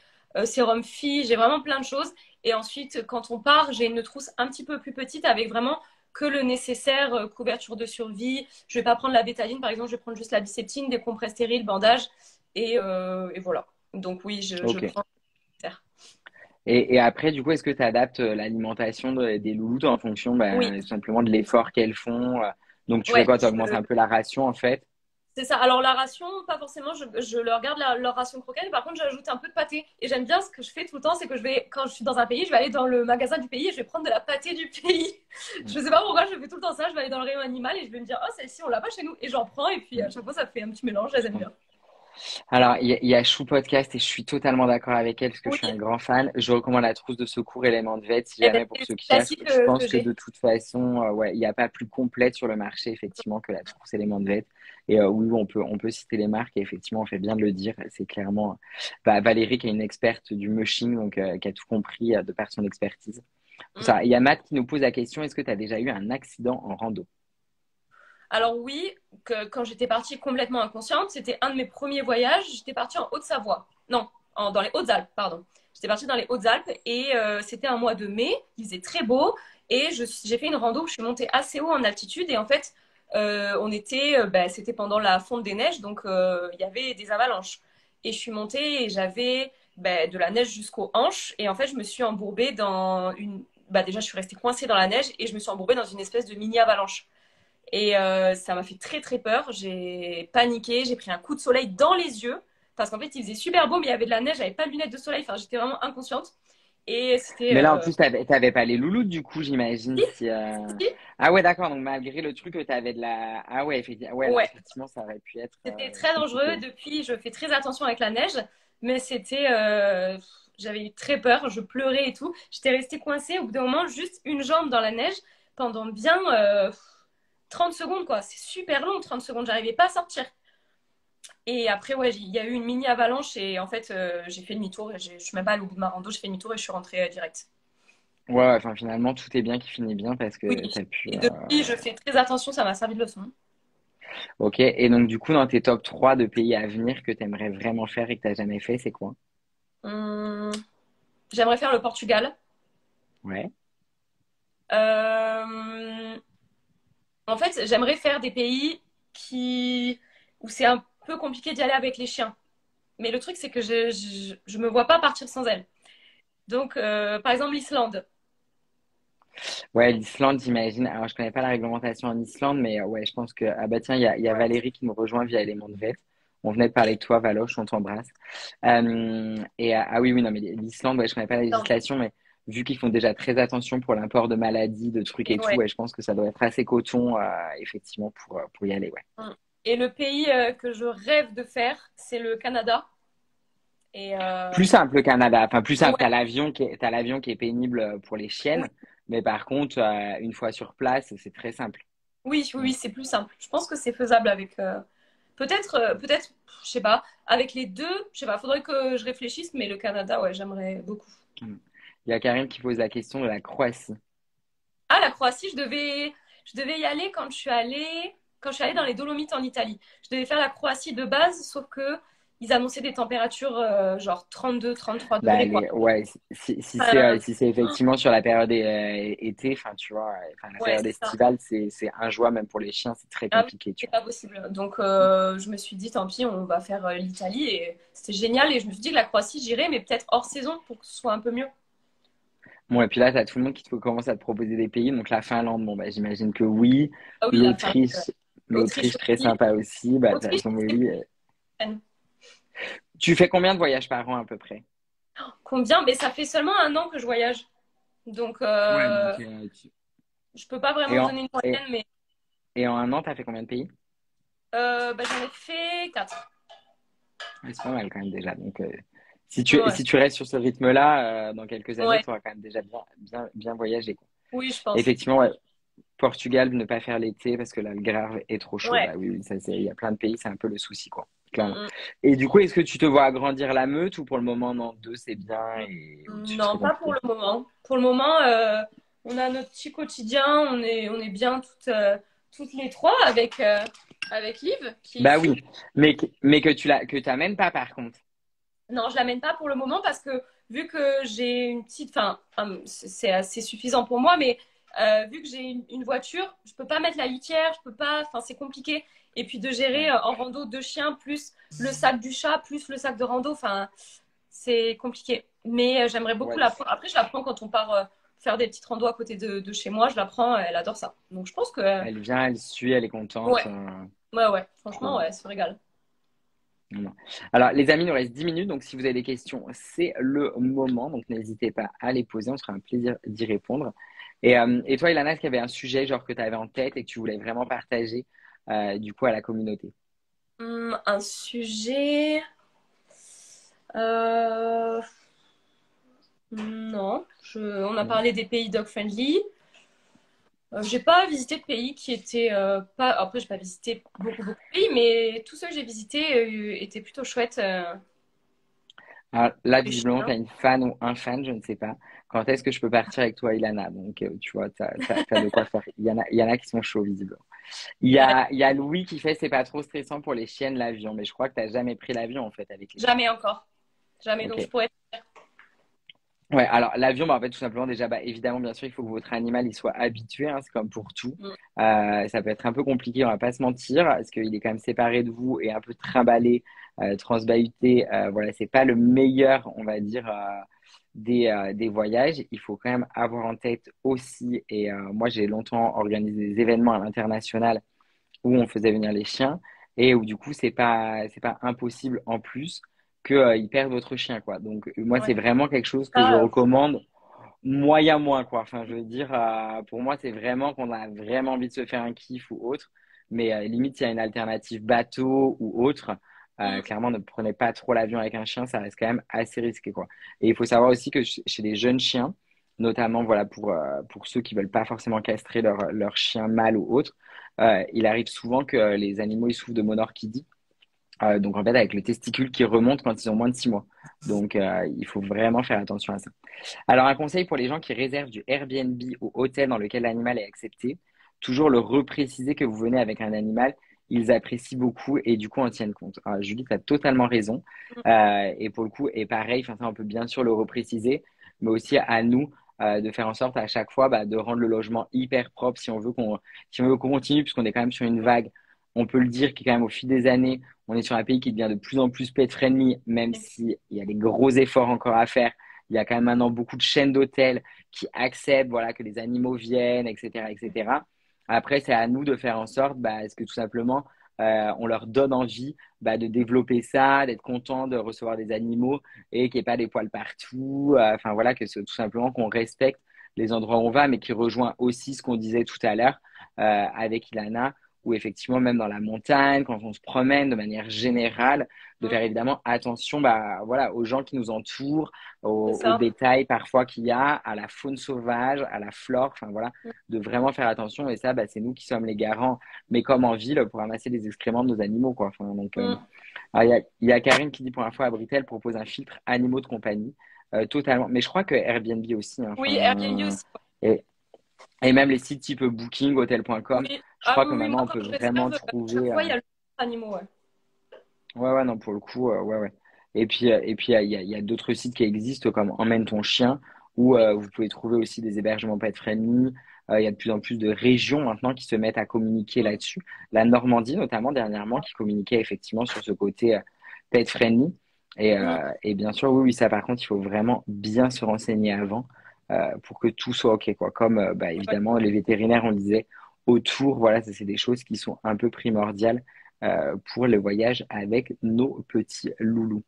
Speaker 2: sérum Phi, j'ai vraiment plein de choses. Et ensuite quand on part j'ai une trousse un petit peu plus petite avec vraiment que le nécessaire, couverture de survie. Je vais pas prendre la bétadine par exemple, je vais prendre juste la biceptine, des compresses stériles, bandage et voilà. Donc oui, je
Speaker 1: Ok.
Speaker 2: prends le nécessaire.
Speaker 1: Et après, du coup, est-ce que tu adaptes l'alimentation des loulous en fonction
Speaker 2: Oui.
Speaker 1: simplement de l'effort qu'elles font donc, tu fais
Speaker 2: Ouais,
Speaker 1: quoi? Tu augmentes un peu la ration, en fait?
Speaker 2: c'est ça. Alors, la ration, pas forcément, je leur garde leur ration croquette. Par contre, j'ajoute un peu de pâté. Et j'aime bien ce que je fais tout le temps, c'est que quand je suis dans un pays, je vais aller dans le magasin du pays et je vais prendre de la pâté du pays.
Speaker 1: Mm.
Speaker 2: Je sais pas pourquoi je fais tout le temps ça. Je vais aller dans le rayon animal et je vais me dire, oh, celle-ci, on l'a pas chez nous. Et j'en prends. Et puis, à
Speaker 1: Mm.
Speaker 2: chaque fois, ça fait un petit mélange. Je les aime bien.
Speaker 1: Alors, il y a Chou Podcast et je suis totalement d'accord avec elle parce que je
Speaker 2: Oui,
Speaker 1: suis un grand fan. Je recommande la trousse de secours éléments de vet si
Speaker 2: eh ben,
Speaker 1: jamais pour
Speaker 2: c'est
Speaker 1: ceux qui cherchent.
Speaker 2: classique
Speaker 1: Je
Speaker 2: que
Speaker 1: pense que
Speaker 2: j'ai.
Speaker 1: de toute façon, ouais, il n'y a pas plus complète sur le marché, effectivement, que la trousse éléments de vet. Et oui, on peut citer les marques et effectivement, on fait bien de le dire. C'est clairement Valérie qui est une experte du mushing, donc qui a tout compris de par son expertise.
Speaker 2: Mm.
Speaker 1: Ça, il y a Matt qui nous pose la question, est-ce que tu as déjà eu un accident en rando?
Speaker 2: Alors oui, quand j'étais partie complètement inconsciente, c'était un de mes premiers voyages. J'étais partie en Haute-Savoie. Non, dans les Hautes-Alpes, pardon. J'étais partie dans les Hautes-Alpes et c'était un mois de mai. Il faisait très beau et j'ai fait une rando où je suis montée assez haut en altitude et en fait, c'était pendant la fonte des neiges, donc il y avait des avalanches. Et je suis montée et j'avais de la neige jusqu'aux hanches et en fait, je me suis embourbée déjà, je suis restée coincée dans la neige et je me suis embourbée dans une espèce de mini avalanche. Et ça m'a fait très très peur. J'ai paniqué, j'ai pris un coup de soleil dans les yeux parce qu'en fait il faisait super beau mais il y avait de la neige, j'avais pas de lunettes de soleil, enfin j'étais vraiment inconsciente. Et c'était
Speaker 1: Mais là, en plus, t'avais pas les loulous, du coup, j'imagine.
Speaker 2: si,
Speaker 1: Si,
Speaker 2: si.
Speaker 1: Ah ouais, d'accord. Donc, malgré le truc que t'avais de la... Ah ouais, effectivement, ouais, là,
Speaker 2: Ouais,
Speaker 1: effectivement, ça aurait pu être
Speaker 2: c'était très dangereux.
Speaker 1: compliqué.
Speaker 2: Depuis, je fais très attention avec la neige, mais c'était j'avais eu très peur, je pleurais et tout. J'étais restée coincée au bout d'un moment, juste une jambe dans la neige pendant bien 30 secondes, quoi. C'est super long, 30 secondes. J'arrivais pas à sortir. Et après, ouais, il y a eu une mini avalanche et en fait, j'ai fait demi-tour. Je suis même pas allée au bout de ma rando, j'ai fait demi-tour et je suis rentrée direct.
Speaker 1: Ouais, ouais, enfin, finalement, tout est bien qui finit bien parce
Speaker 2: Oui.
Speaker 1: que t'as pu...
Speaker 2: Et depuis, je fais très attention, ça m'a servi de leçon.
Speaker 1: Ok. Et donc, du coup, dans tes top 3 de pays à venir que t'aimerais vraiment faire et que t'as jamais fait, c'est quoi?
Speaker 2: Hum, J'aimerais faire le Portugal.
Speaker 1: Ouais.
Speaker 2: Euh, En fait, j'aimerais faire des pays où c'est un peu compliqué d'y aller avec les chiens. Mais le truc, c'est que je me vois pas partir sans elles. Donc, par exemple, l'Islande.
Speaker 1: Ouais, l'Islande, j'imagine. Alors, je connais pas la réglementation en Islande, mais ouais, je pense que... Ah bah tiens, il y a
Speaker 2: Ouais.
Speaker 1: Valérie qui nous rejoint via Élément de Vête. On venait de parler de toi, Valoche, on t'embrasse. Ah oui, oui, non, mais l'Islande, ouais, je connais pas la législation, mais vu qu'ils font déjà très attention pour l'import de maladies, de trucs
Speaker 2: Et,
Speaker 1: et tout,
Speaker 2: ouais.
Speaker 1: ouais, je pense que ça doit être assez coton, effectivement, pour y aller, ouais.
Speaker 2: Et le pays que je rêve de faire, c'est le Canada. Et
Speaker 1: Plus simple, le Canada. Enfin, plus simple,
Speaker 2: ouais,
Speaker 1: t'as l'avion qui est pénible pour les
Speaker 2: oui,
Speaker 1: chiennes, mais par contre, une fois sur place, c'est très simple.
Speaker 2: oui, oui,
Speaker 1: Mm.
Speaker 2: oui, c'est plus simple. Je pense que c'est faisable avec peut-être, je sais pas, avec les deux, je sais pas, faudrait que je réfléchisse, mais le Canada, ouais, j'aimerais beaucoup.
Speaker 1: Mm. Il y a Karim qui pose la question de la Croatie.
Speaker 2: Ah, la Croatie, je devais y aller quand je suis allée dans les Dolomites en Italie. Je devais faire la Croatie de base, sauf que ils annonçaient des températures genre 32, 33
Speaker 1: Bah,
Speaker 2: degrés, quoi.
Speaker 1: ouais,
Speaker 2: Enfin,
Speaker 1: si c'est effectivement sur la période été, enfin, tu vois, enfin, la
Speaker 2: ouais,
Speaker 1: période
Speaker 2: c'est ça.
Speaker 1: estivale, c'est injouable, même pour les chiens, c'est très
Speaker 2: Ah oui,
Speaker 1: compliqué, tu
Speaker 2: c'est pas possible. Donc, je me suis dit, tant pis, on va faire l'Italie. Et c'était génial. Et je me suis dit que la Croatie, j'irais, mais peut-être hors saison pour que ce soit un peu mieux.
Speaker 1: vois. Bon, et puis là, t'as tout le monde qui commence à te proposer des pays, donc la Finlande, bon, bah, j'imagine que oui.
Speaker 2: Ah oui, la Finlande,
Speaker 1: L'Autriche,
Speaker 2: Autriche
Speaker 1: l'Autriche, très
Speaker 2: aussi.
Speaker 1: sympa aussi, bah, de toute
Speaker 2: Autriche,
Speaker 1: façon,
Speaker 2: c'est
Speaker 1: oui. Tu fais combien de voyages par an, à peu près?
Speaker 2: combien? Mais ça fait seulement un an que je voyage. Donc,
Speaker 1: Ouais, donc,
Speaker 2: je peux pas
Speaker 1: et
Speaker 2: vraiment
Speaker 1: en,
Speaker 2: donner une
Speaker 1: et,
Speaker 2: moyenne, mais
Speaker 1: et en un an, t'as fait combien de pays?
Speaker 2: bah, j'en ai fait 4.
Speaker 1: Ouais, c'est pas mal quand même déjà. Donc,
Speaker 2: Ouais.
Speaker 1: si tu restes sur ce rythme-là, dans quelques années,
Speaker 2: Ouais.
Speaker 1: tu auras quand même déjà bien voyagé, quoi.
Speaker 2: Oui, je pense.
Speaker 1: Effectivement, ouais, Portugal, ne pas faire l'été parce que l'Algarve est trop chaud.
Speaker 2: Ouais.
Speaker 1: Bah oui, oui, il y a plein de pays, c'est un peu le souci, quoi. Clairement.
Speaker 2: Mm,
Speaker 1: Et du coup, est-ce que tu te vois agrandir la meute ou pour le moment, non, deux, c'est bien et au-dessus, c'est
Speaker 2: Non, pas pour
Speaker 1: compliqué?
Speaker 2: le moment. Pour le moment, on a notre petit quotidien. On est bien toutes les trois avec Liv, qui est
Speaker 1: Bah
Speaker 2: ici.
Speaker 1: oui, mais que t'amènes pas par contre.
Speaker 2: Non, je l'amène pas pour le moment parce que vu que j'ai une petite, enfin, c'est assez suffisant pour moi, mais vu que j'ai une voiture, je peux pas mettre la litière, je peux pas, enfin, c'est compliqué. Et puis de gérer
Speaker 1: Ouais,
Speaker 2: en rando deux chiens plus le sac du chat plus le sac de rando, enfin, c'est compliqué. Mais j'aimerais beaucoup
Speaker 1: ouais,
Speaker 2: la prendre. Après, je la prends quand on part faire des petites randos à côté de chez moi. Je la prends, elle adore ça. Donc je pense que
Speaker 1: elle vient, elle suit, elle est contente.
Speaker 2: ouais, ouais, ouais.
Speaker 1: Trop
Speaker 2: Franchement,
Speaker 1: bien.
Speaker 2: ouais, elle se régale.
Speaker 1: Non, non. Alors, les amis, il nous reste 10 minutes, donc si vous avez des questions, c'est le moment. Donc, n'hésitez pas à les poser, on sera un plaisir d'y répondre. Et toi, Ilana, est-ce qu'il y avait un sujet genre que tu avais en tête et que tu voulais vraiment partager du coup à la communauté?
Speaker 2: Un sujet. Euh, Non, on a
Speaker 1: Non.
Speaker 2: parlé des pays dog-friendly. J'ai pas visité de pays qui étaient pas. Après, j'ai pas visité beaucoup, beaucoup de pays, mais tous ceux que j'ai visités étaient plutôt chouettes.
Speaker 1: Alors, là,
Speaker 2: Les
Speaker 1: visiblement, tu
Speaker 2: chiens.
Speaker 1: as une fan ou un fan, je ne sais pas. Quand est-ce que je peux partir avec toi, Ilana? Donc, tu vois, t'as de quoi faire. Il y en a qui sont chauds, visiblement.
Speaker 2: Ouais,
Speaker 1: Il y a Louis qui fait, c'est pas trop stressant pour les chiennes, l'avion. Mais je crois que tu n'as jamais pris l'avion, en fait, avec les chiens.
Speaker 2: jamais encore. Jamais.
Speaker 1: Ok.
Speaker 2: Donc, je pourrais.
Speaker 1: Ouais, alors l'avion, bah, en fait, tout simplement, déjà, bah, évidemment, bien sûr, il faut que votre animal il soit habitué, hein, c'est comme pour tout.
Speaker 2: Mm.
Speaker 1: Ça peut être un peu compliqué, on va pas se mentir, parce qu'il est quand même séparé de vous et un peu trimballé, transbahuté. Voilà, c'est pas le meilleur, on va dire, des voyages. Il faut quand même avoir en tête aussi, et moi, j'ai longtemps organisé des événements à l'international où on faisait venir les chiens et où du coup c'est pas impossible en plus que ils perdent votre chien quoi. Donc moi c'est
Speaker 2: Ouais.
Speaker 1: vraiment quelque chose que je
Speaker 2: Ah,
Speaker 1: recommande moyen moins quoi. Enfin je veux dire pour moi c'est vraiment qu'on a vraiment envie de se faire un kiff ou autre, mais limite s'il y a une alternative bateau ou autre.
Speaker 2: mm.
Speaker 1: Clairement, ne prenez pas trop l'avion avec un chien, ça reste quand même assez risqué, quoi. Et il faut savoir aussi que chez les jeunes chiens, notamment voilà pour ceux qui veulent pas forcément castrer leur chien mâle ou autre, il arrive souvent que les animaux ils souffrent de monorchidie. Donc en fait avec le testicule qui remonte quand ils ont moins de 6 mois. Donc il faut vraiment faire attention à ça. Alors un conseil pour les gens qui réservent du Airbnb ou hôtel dans lequel l'animal est accepté, toujours le repréciser que vous venez avec un animal. Ils apprécient beaucoup et du coup en tiennent compte. Julie, tu as totalement raison. Et pour le coup, et pareil, enfin, ça, on peut bien sûr le repréciser, mais aussi à nous de faire en sorte à chaque fois bah, de rendre le logement hyper propre si on veut qu'on continue, puisqu'on est quand même sur une vague, on peut le dire, qui est quand même au fil des années, on est sur un pays qui devient de plus en plus pet friendly, même s'il y a des gros efforts encore à faire. Il y a quand même maintenant beaucoup de chaînes d'hôtels qui acceptent voilà, que les animaux viennent, etc., etc. Après, c'est à nous de faire en sorte bah, est-ce que tout simplement, on leur donne envie bah, de développer ça, d'être content de recevoir des animaux et qu'il n'y ait pas des poils partout. Enfin, voilà, que c'est tout simplement qu'on respecte les endroits où on va, mais qui rejoint aussi ce qu'on disait tout à l'heure avec Ilana, où effectivement, même dans la montagne, quand on se promène de manière générale, de
Speaker 2: Mm.
Speaker 1: faire évidemment attention bah, voilà, aux gens qui nous entourent,
Speaker 2: C'est
Speaker 1: au
Speaker 2: ça.
Speaker 1: bétail parfois qu'il y a, à la faune sauvage, à la flore, enfin voilà, de vraiment faire attention. Et ça, bah, c'est nous qui sommes les garants, mais comme en ville, pour ramasser les excréments de nos animaux, quoi. Enfin, donc,
Speaker 2: Mm.
Speaker 1: alors, il y a Karine qui dit pour l'info, Abritel propose un filtre animaux de compagnie, totalement. Mais je crois que Airbnb aussi, hein,
Speaker 2: Oui, Airbnb
Speaker 1: enfin,
Speaker 2: aussi.
Speaker 1: et, et même les sites type Booking, Hotel.com,
Speaker 2: Oui.
Speaker 1: je
Speaker 2: Ah
Speaker 1: crois
Speaker 2: oui,
Speaker 1: que
Speaker 2: oui,
Speaker 1: maintenant
Speaker 2: moi
Speaker 1: on
Speaker 2: quand
Speaker 1: peut
Speaker 2: je
Speaker 1: vraiment
Speaker 2: réserve, à chaque
Speaker 1: trouver.
Speaker 2: fois, il y a le animaux, ouais.
Speaker 1: Ouais, ouais, non, pour le coup, ouais, ouais. Et puis il y a d'autres sites qui existent comme Emmène ton chien, où
Speaker 2: Oui.
Speaker 1: vous pouvez trouver aussi des hébergements pet friendly. Il y a de plus en plus de régions maintenant qui se mettent à communiquer
Speaker 2: Mm.
Speaker 1: là-dessus. La Normandie, notamment, dernièrement, qui communiquait effectivement sur ce côté pet friendly.
Speaker 2: Mm.
Speaker 1: Et bien sûr, oui, oui, ça, par contre, il faut vraiment bien se renseigner avant pour que tout soit OK, quoi. Comme, bah,
Speaker 2: Ouais.
Speaker 1: évidemment, les vétérinaires, on le disait, autour, voilà, ça, c'est des choses qui sont un peu primordiales pour le voyage avec nos petits loulous.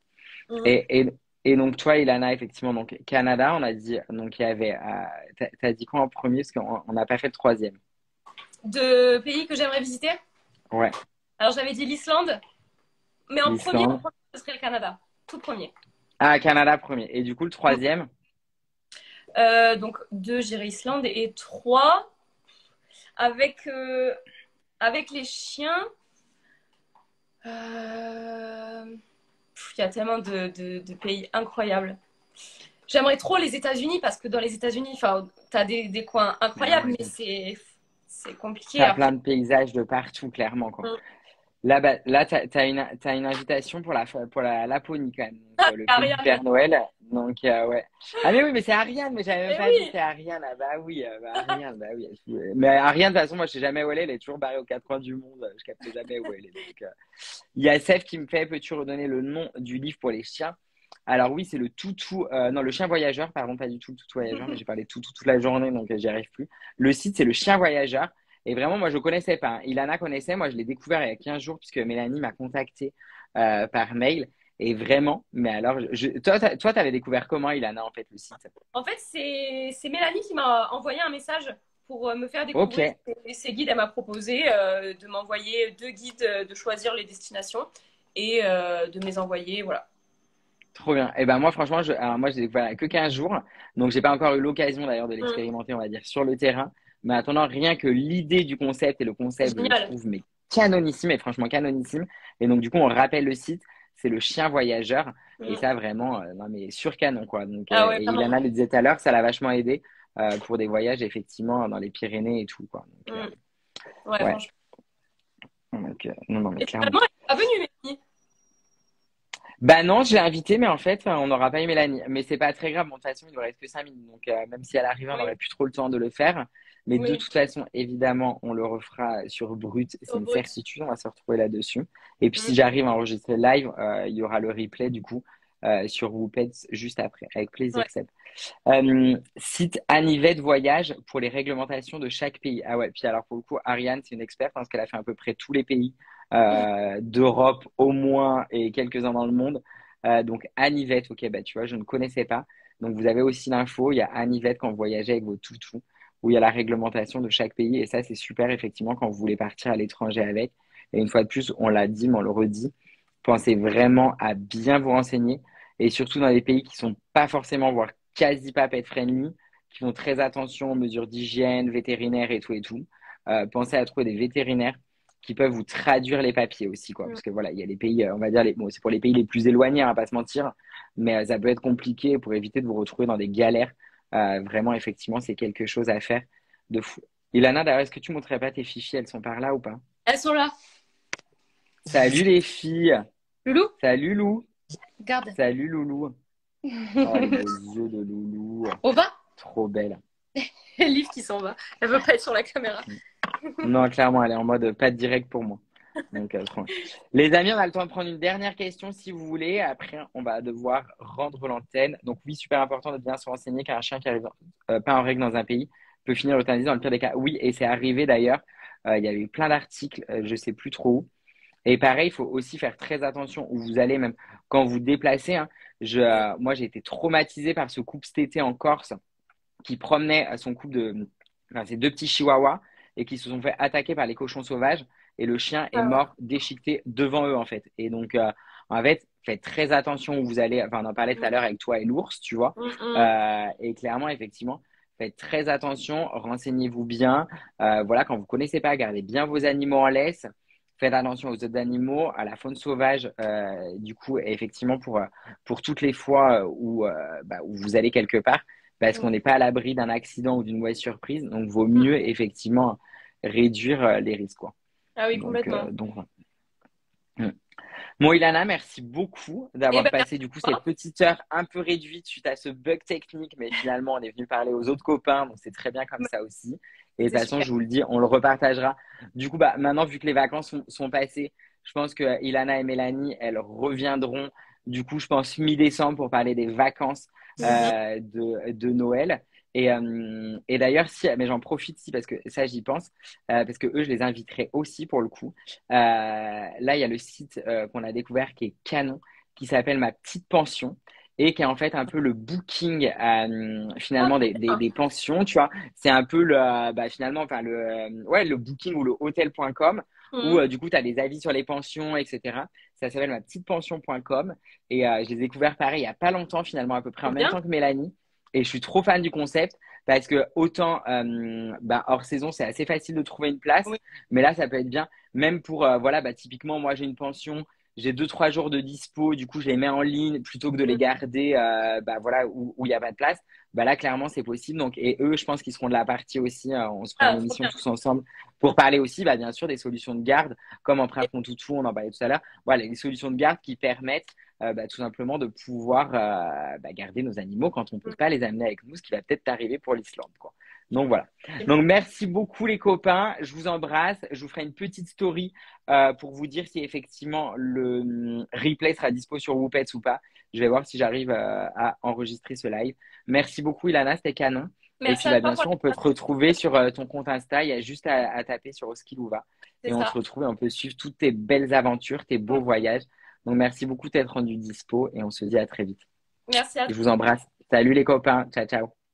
Speaker 2: Mm.
Speaker 1: Et, et, et donc, toi, Ilana, effectivement, donc Canada, on a dit, donc il y avait, t'as dit quoi en premier? Parce qu'on n'a pas fait le troisième.
Speaker 2: De pays que j'aimerais visiter?
Speaker 1: Ouais,
Speaker 2: Alors j'avais dit l'Islande, mais en
Speaker 1: l'Islande.
Speaker 2: premier, ce serait le Canada. Tout premier.
Speaker 1: Ah, Canada premier. Et du coup, le
Speaker 2: Mm.
Speaker 1: troisième,
Speaker 2: Donc deux, j'irai Islande et trois, avec, avec les chiens. Il y a tellement de pays incroyables. J'aimerais trop les États-Unis parce que dans les États-Unis, enfin, t'as des coins
Speaker 1: bah
Speaker 2: incroyables,
Speaker 1: ouais,
Speaker 2: mais c'est compliqué
Speaker 1: t'as
Speaker 2: après.
Speaker 1: plein de paysages de partout, clairement, quoi.
Speaker 2: Mm.
Speaker 1: Là, bah, là, t'as une invitation pour la Laponie quand même, donc le pays du
Speaker 2: Ariane.
Speaker 1: Père Noël. Donc ouais. Ah mais oui, mais c'est Ariane, mais j'avais même
Speaker 2: Eh
Speaker 1: pas vu,
Speaker 2: oui,
Speaker 1: c'était Ariane. Ah, bah oui, bah, Ariane, bah oui. Mais Ariane, de toute façon, moi je sais jamais où elle est toujours barrée aux quatre coins du monde. Je capte jamais où elle est. Donc il y a Seth qui me fait, peux-tu redonner le nom du livre pour les chiens? Alors oui, c'est le toutou, non, le chien voyageur, pardon, pas du tout le toutou voyageur, mais j'ai parlé toutou toute la journée, donc j'y arrive plus. Le site, c'est le chien voyageur. Et vraiment, moi, je ne connaissais pas, hein. Ilana connaissait. Moi, je l'ai découvert il y a 15 jours puisque Mélanie m'a contacté par mail. Et vraiment, mais alors, toi, tu avais découvert comment, Ilana, en fait, le site?
Speaker 2: en fait, c'est Mélanie qui m'a envoyé un message pour me faire
Speaker 1: Ok,
Speaker 2: découvrir ses guides. Elle m'a proposé de m'envoyer deux guides, de choisir les destinations et de me les envoyer. Voilà.
Speaker 1: trop bien. Et ben moi, franchement, alors moi, j'ai découvert il y a que 15 jours. Donc, j'ai pas encore eu l'occasion, d'ailleurs, de
Speaker 2: Mm.
Speaker 1: l'expérimenter, on va dire, sur le terrain. Mais attendant, rien que l'idée du concept et le
Speaker 2: C'est
Speaker 1: concept, je le
Speaker 2: génial.
Speaker 1: trouve, mais canonissime, et franchement canonissime. Et donc, du coup, on rappelle le site. C'est le chien voyageur. Et
Speaker 2: Mm.
Speaker 1: ça, vraiment, non, mais sur canon, quoi. Donc,
Speaker 2: Ah ouais,
Speaker 1: et
Speaker 2: vraiment.
Speaker 1: Ilana le disait tout à l'heure, ça l'a vachement aidé pour des voyages, effectivement, dans les Pyrénées et tout, quoi. Donc,
Speaker 2: Mm. Ouais,
Speaker 1: ouais.
Speaker 2: franchement.
Speaker 1: Donc, non, non, mais
Speaker 2: Et
Speaker 1: clairement.
Speaker 2: finalement, elle n'est pas venue, Mélanie.
Speaker 1: Bah non, je l'ai invité, mais en fait, on n'aura pas eu Mélanie. Mais c'est pas très grave. Bon, de toute façon, il ne reste que 5 minutes. Donc, même si elle arrivait, on
Speaker 2: Oui,
Speaker 1: n'aurait plus trop le temps de le faire. Mais de
Speaker 2: oui,
Speaker 1: toute façon, évidemment, on le refera sur Brut. C'est
Speaker 2: au
Speaker 1: une
Speaker 2: brut.
Speaker 1: certitude. On va se retrouver là-dessus. Et puis, si
Speaker 2: Mm.
Speaker 1: j'arrive à enregistrer live, il y aura le replay, du coup, sur Whoopeds juste après. Avec plaisir,
Speaker 2: Ouais.
Speaker 1: Seb. Site Anivette Voyage pour les réglementations de chaque pays. Ah ouais, puis alors pour le coup, Ariane, c'est une experte parce qu'elle a fait à peu près tous les pays d'Europe au moins et quelques-uns dans le monde. Donc Anivette, ok, bah tu vois, je ne connaissais pas. Donc vous avez aussi l'info, il y a Anivette quand vous voyagez avec vos toutous, où il y a la réglementation de chaque pays. Et ça, c'est super effectivement quand vous voulez partir à l'étranger avec. Et une fois de plus, on l'a dit, mais on le redit, pensez vraiment à bien vous renseigner et surtout dans des pays qui sont pas forcément, voire quasi pas pet friendly, qui font très attention aux mesures d'hygiène, vétérinaires et tout et tout. Pensez à trouver des vétérinaires qui peuvent vous traduire les papiers aussi, quoi.
Speaker 2: Mm.
Speaker 1: Parce que voilà, il y a les pays, on va dire, bon, c'est pour les pays les plus éloignés, on va pas se mentir, mais ça peut être compliqué pour éviter de vous retrouver dans des galères. Vraiment, effectivement, c'est quelque chose à faire de fou. Ilana, d'ailleurs, est-ce que tu montrerais pas tes fichiers? Elles sont par là ou pas?
Speaker 2: Elles sont là.
Speaker 1: Salut les filles!
Speaker 2: Loulou,
Speaker 1: Salut Lou!
Speaker 2: regarde.
Speaker 1: Salut Loulou! Oh, les beaux yeux de Loulou!
Speaker 2: On va?
Speaker 1: Trop belle.
Speaker 2: Liv qui s'en va. Elle veut pas être sur la caméra.
Speaker 1: Non, clairement, elle est en mode pas de direct pour moi. Donc, trop bien. Les amis, on a le temps de prendre une dernière question si vous voulez. Après, on va devoir rendre l'antenne. Donc, oui, super important de bien se renseigner car un chien qui arrive pas en règle dans un pays peut finir euthanasié dans le pire des cas. Oui, et c'est arrivé d'ailleurs. Il y a eu plein d'articles, je sais plus trop où. Et pareil, il faut aussi faire très attention où vous allez, même quand vous déplacez. Hein. Moi, j'ai été traumatisé par ce couple cet été en Corse qui promenait son couple de, enfin, ces deux petits chihuahuas et qui se sont fait attaquer par les cochons sauvages et le chien est
Speaker 2: Ah ouais.
Speaker 1: mort déchiqueté devant eux en fait. Et donc en fait, faites très attention où vous allez. Enfin, on en parlait tout à
Speaker 2: Mm,
Speaker 1: l'heure avec toi et l'ours, tu vois.
Speaker 2: mm, mm.
Speaker 1: Et clairement, effectivement, faites très attention, renseignez-vous bien. Voilà, quand vous connaissez pas, gardez bien vos animaux en laisse. Faites attention aux autres animaux, à la faune sauvage, du coup, et effectivement, pour toutes les fois où vous allez quelque part, parce qu'on n'est pas à l'abri d'un accident ou d'une mauvaise surprise. Donc, vaut mieux effectivement réduire les risques, quoi.
Speaker 2: Ah oui,
Speaker 1: Donc,
Speaker 2: complètement.
Speaker 1: voilà. Mm. Bon, Ilana, merci beaucoup
Speaker 2: Eh
Speaker 1: d'avoir
Speaker 2: ben,
Speaker 1: passé du coup cette
Speaker 2: merci.
Speaker 1: petite heure un peu réduite suite à ce bug technique, mais finalement, on est venu parler aux autres copains, donc c'est très bien comme ça aussi. Et de toute
Speaker 2: C'est
Speaker 1: façon,
Speaker 2: super.
Speaker 1: je vous le dis, on le repartagera. Du coup, bah, maintenant, vu que les vacances sont passées, je pense que Ilana et Mélanie, elles reviendront, du coup, je pense mi-décembre pour parler des vacances
Speaker 2: Mhm.
Speaker 1: de Noël. Et d'ailleurs, si, mais j'en profite si, parce que ça, j'y pense, parce que eux, je les inviterai aussi pour le coup. Là, il y a le site qu'on a découvert qui est canon, qui s'appelle Ma Petite Pension et qui est en fait un peu le booking
Speaker 2: Ah,
Speaker 1: finalement des pensions, tu vois. C'est un peu finalement enfin le booking ou le hotel.com où
Speaker 2: mhm.
Speaker 1: du coup tu as des avis sur les pensions, etc. Ça s'appelle ma petite pension.com et je les ai découverts pareil il y a pas longtemps finalement à peu près en
Speaker 2: Trop
Speaker 1: même
Speaker 2: bien.
Speaker 1: temps que Mélanie et je suis trop fan du concept parce que autant hors saison c'est assez facile de trouver une place
Speaker 2: Oui.
Speaker 1: mais là ça peut être bien même pour voilà typiquement moi j'ai une pension j'ai 2 3 jours de dispo, du coup je les mets en ligne plutôt que de les
Speaker 2: Mhm.
Speaker 1: garder voilà où il y a pas de place. Bah là clairement c'est possible. Donc et eux je pense qu'ils seront de la partie aussi. On se fera une
Speaker 2: Ah, trop
Speaker 1: émission
Speaker 2: bien.
Speaker 1: tous ensemble pour parler aussi bien sûr des solutions de garde comme Empreinte Mon Toutou, on en parlait tout à l'heure. Voilà les solutions de garde qui permettent tout simplement de pouvoir garder nos animaux quand on peut pas les amener avec nous, ce qui va peut-être arriver pour l'Islande quoi. Donc voilà. Donc merci beaucoup les copains, je vous embrasse. Je vous ferai une petite story pour vous dire si effectivement le replay sera dispo sur Whoopets ou pas. Je vais voir si j'arrive à enregistrer ce live. Merci beaucoup Ilana, c'était canon. Et
Speaker 2: Merci
Speaker 1: puis
Speaker 2: à toi
Speaker 1: bien
Speaker 2: pour
Speaker 1: sûr, on peut te retrouver sur ton compte Insta. Il y a juste à taper sur Oskilouva.
Speaker 2: c'est
Speaker 1: Et on se
Speaker 2: ça.
Speaker 1: retrouve et on peut suivre toutes tes belles aventures, tes beaux voyages. Donc merci beaucoup d'être rendu dispo et on se dit à très vite.
Speaker 2: Merci à
Speaker 1: Je
Speaker 2: toi.
Speaker 1: vous embrasse. Salut les copains. Ciao, ciao.